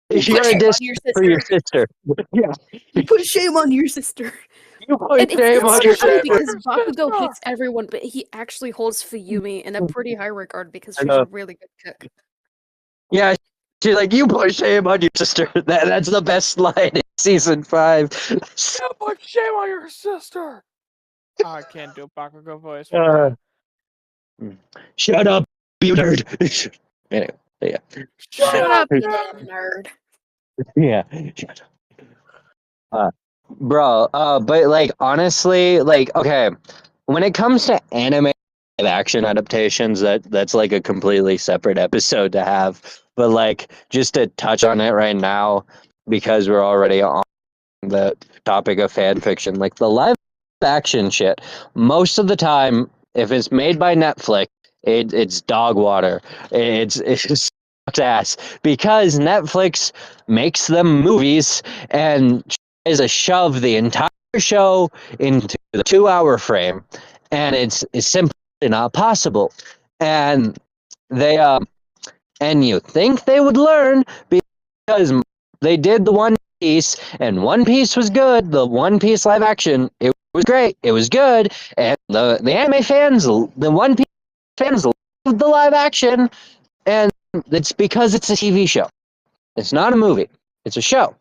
Put
you're a
shame on
diss
your
for your
sister.
sister. Yeah,
You put shame on your sister.
you put
And
shame on
it's
your
so funny
sister.
because Bakugo hates everyone, but he actually holds Fuyumi in a pretty high regard because
I
she's
know.
a really good cook.
Yeah, she's like, you put shame on your sister. That's the best line in season 5.
You put shame on your sister. Oh, I can't do a Bakugo voice.
Shut up, you nerd. Anyway, yeah.
Shut up, you nerd.
Yeah. Shut up. Bro, but like honestly, like okay, when it comes to anime live action adaptations, that's like a completely separate episode to have. But like just to touch on it right now, because we're already on the topic of fan fiction, like the live action shit, most of the time, if it's made by Netflix, it's dog water. It's just sucks ass because Netflix makes them movies and tries to shove the entire show into the 2 hour frame, and it's simply not possible. And they and you think they would learn because they did the One Piece, and One Piece was good. The One Piece live action, it was great. It was good, and the anime fans, the One Piece fans, loved the live action, and it's because it's a TV show. It's not a movie. It's a show,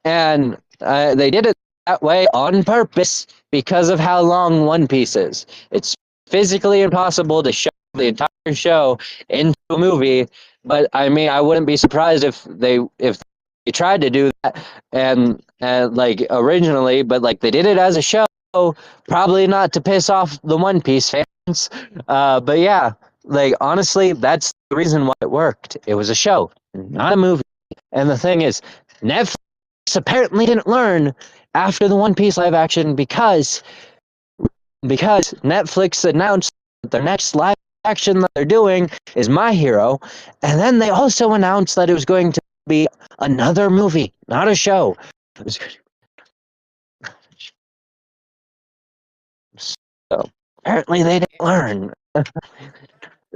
and they did it that way on purpose because of how long One Piece is. It's physically impossible to show the entire show into a movie. But I mean, I wouldn't be surprised if they tried to do that and like originally, but like they did it as a show, probably not to piss off the One Piece fans. But yeah, like honestly, that's the reason why it worked. It was a show, not a movie. And the thing is, Netflix apparently didn't learn after the One Piece live action because Netflix announced that their next live action that they're doing is My Hero, and then they also announced that it was going to be another movie, not a show. So apparently they didn't learn.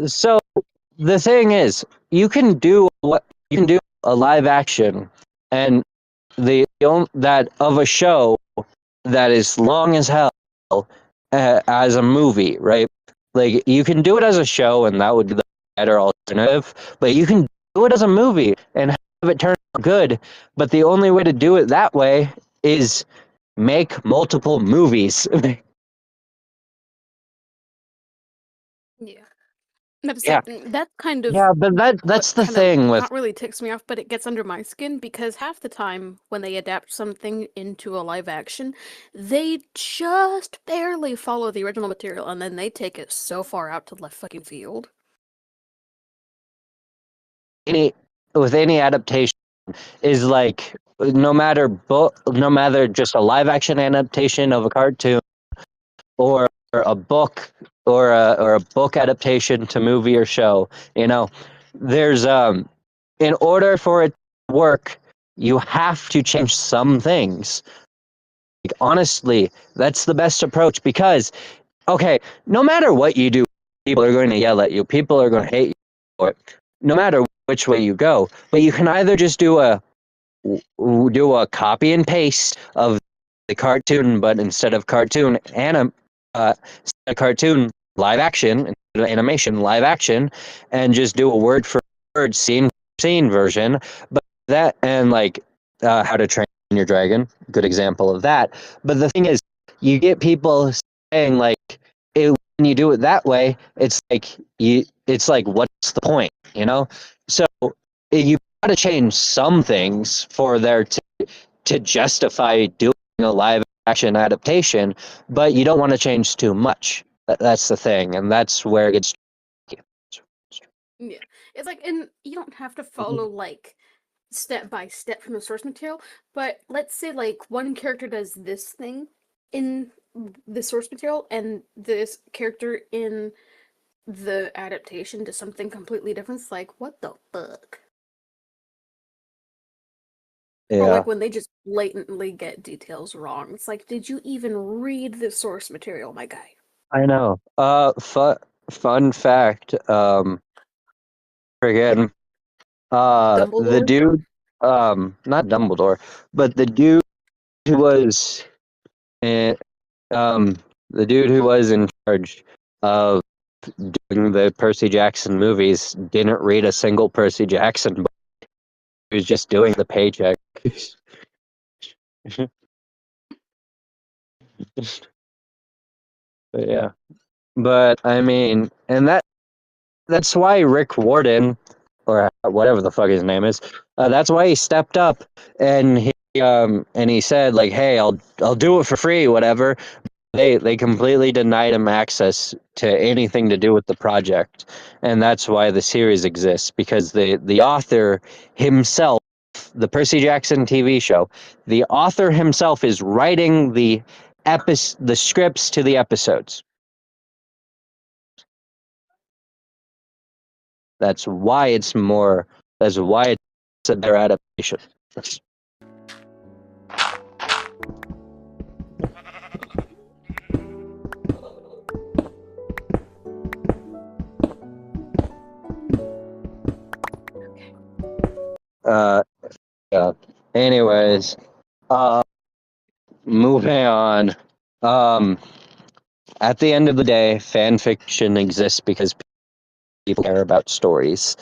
So the thing is, you can do a live action, and that of a show that is long as hell as a movie, right? Like you can do it as a show, and that would be the better alternative. But you can do it as a movie and have it turn out good. But the only way to do it that way is make multiple movies.
Yeah. That's
Yeah.
that kind of
Yeah, but that's the
kind
thing
of
with
not really ticks me off, but it gets under my skin because half the time when they adapt something into a live action, they just barely follow the original material and then they take it so far out to left fucking field.
any adaptation is like no matter just a live action adaptation of a cartoon or a book or a book adaptation to movie or show, there's in order for it to work, you have to change some things. Like, honestly, that's the best approach because okay, no matter what you do, people are going to yell at you. People are going to hate you for it, no matter which way you go. But you can either just do a copy and paste of the cartoon, but instead of cartoon, cartoon live action, instead of animation live action, and just do a word for word, scene for scene version. But that and like How to Train Your Dragon, good example of that. But the thing is, you get people saying like, when you do it that way, it's like what's the point, So you got to change some things for there to justify doing a live action adaptation, but you don't want to change too much. That's the thing, and that's where it gets tricky.
Yeah. It's like, and you don't have to follow like step by step from the source material, but let's say like one character does this thing in the source material and this character in the adaptation does something completely different. It's like, what the fuck? Or
Yeah,
like when they just blatantly get details wrong. It's like, did you even read the source material, my guy?
I know. Fun fact. Friggin', the
Dumbledore?
dude, not Dumbledore, but the dude who was, in, the dude who was in charge of doing the Percy Jackson movies didn't read a single Percy Jackson book. He was just doing the paycheck. But yeah, but I mean, and that's why Rick Warden, or whatever the fuck his name is, that's why he stepped up and he said like, hey, I'll do it for free, whatever. They completely denied him access to anything to do with the project, and that's why the series exists, because the author himself, the Percy Jackson TV show, the author himself is writing the scripts to the episodes. That's why it's a better adaptation. Yeah. Anyways, moving on. At the end of the day, fan fiction exists because people care about stories.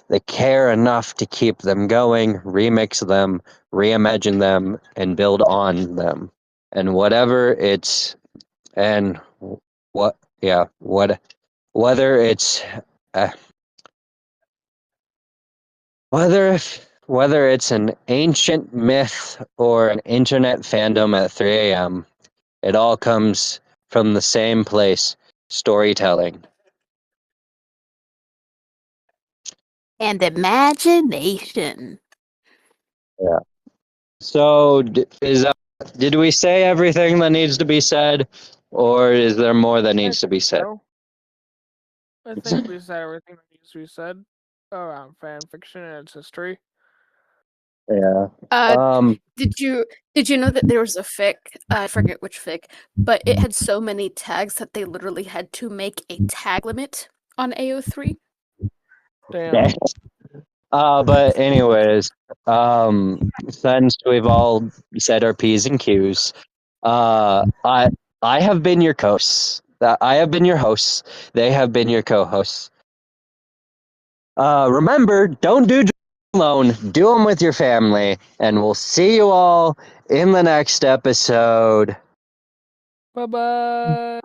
They care enough to keep them going, remix them, reimagine them, and build on them. And whatever it's and what yeah what whether it's uh, whether it's an ancient myth or an internet fandom at 3 a.m., it all comes from the same place: storytelling.
And imagination.
Yeah. So, did we say everything that needs to be said, or is there more that needs to be said?
I think we said everything that needs to be said around fan fiction and its history.
Yeah.
Did you know that there was a fic? I forget which fic, but it had so many tags that they literally had to make a tag limit on AO3.
Damn.
But anyways, since we've all said our P's and Q's, I have been your hosts. I have been your hosts. They have been your co-hosts. Remember, don't do drugs alone. Do them with your family, and we'll see you all in the next episode.
Bye bye.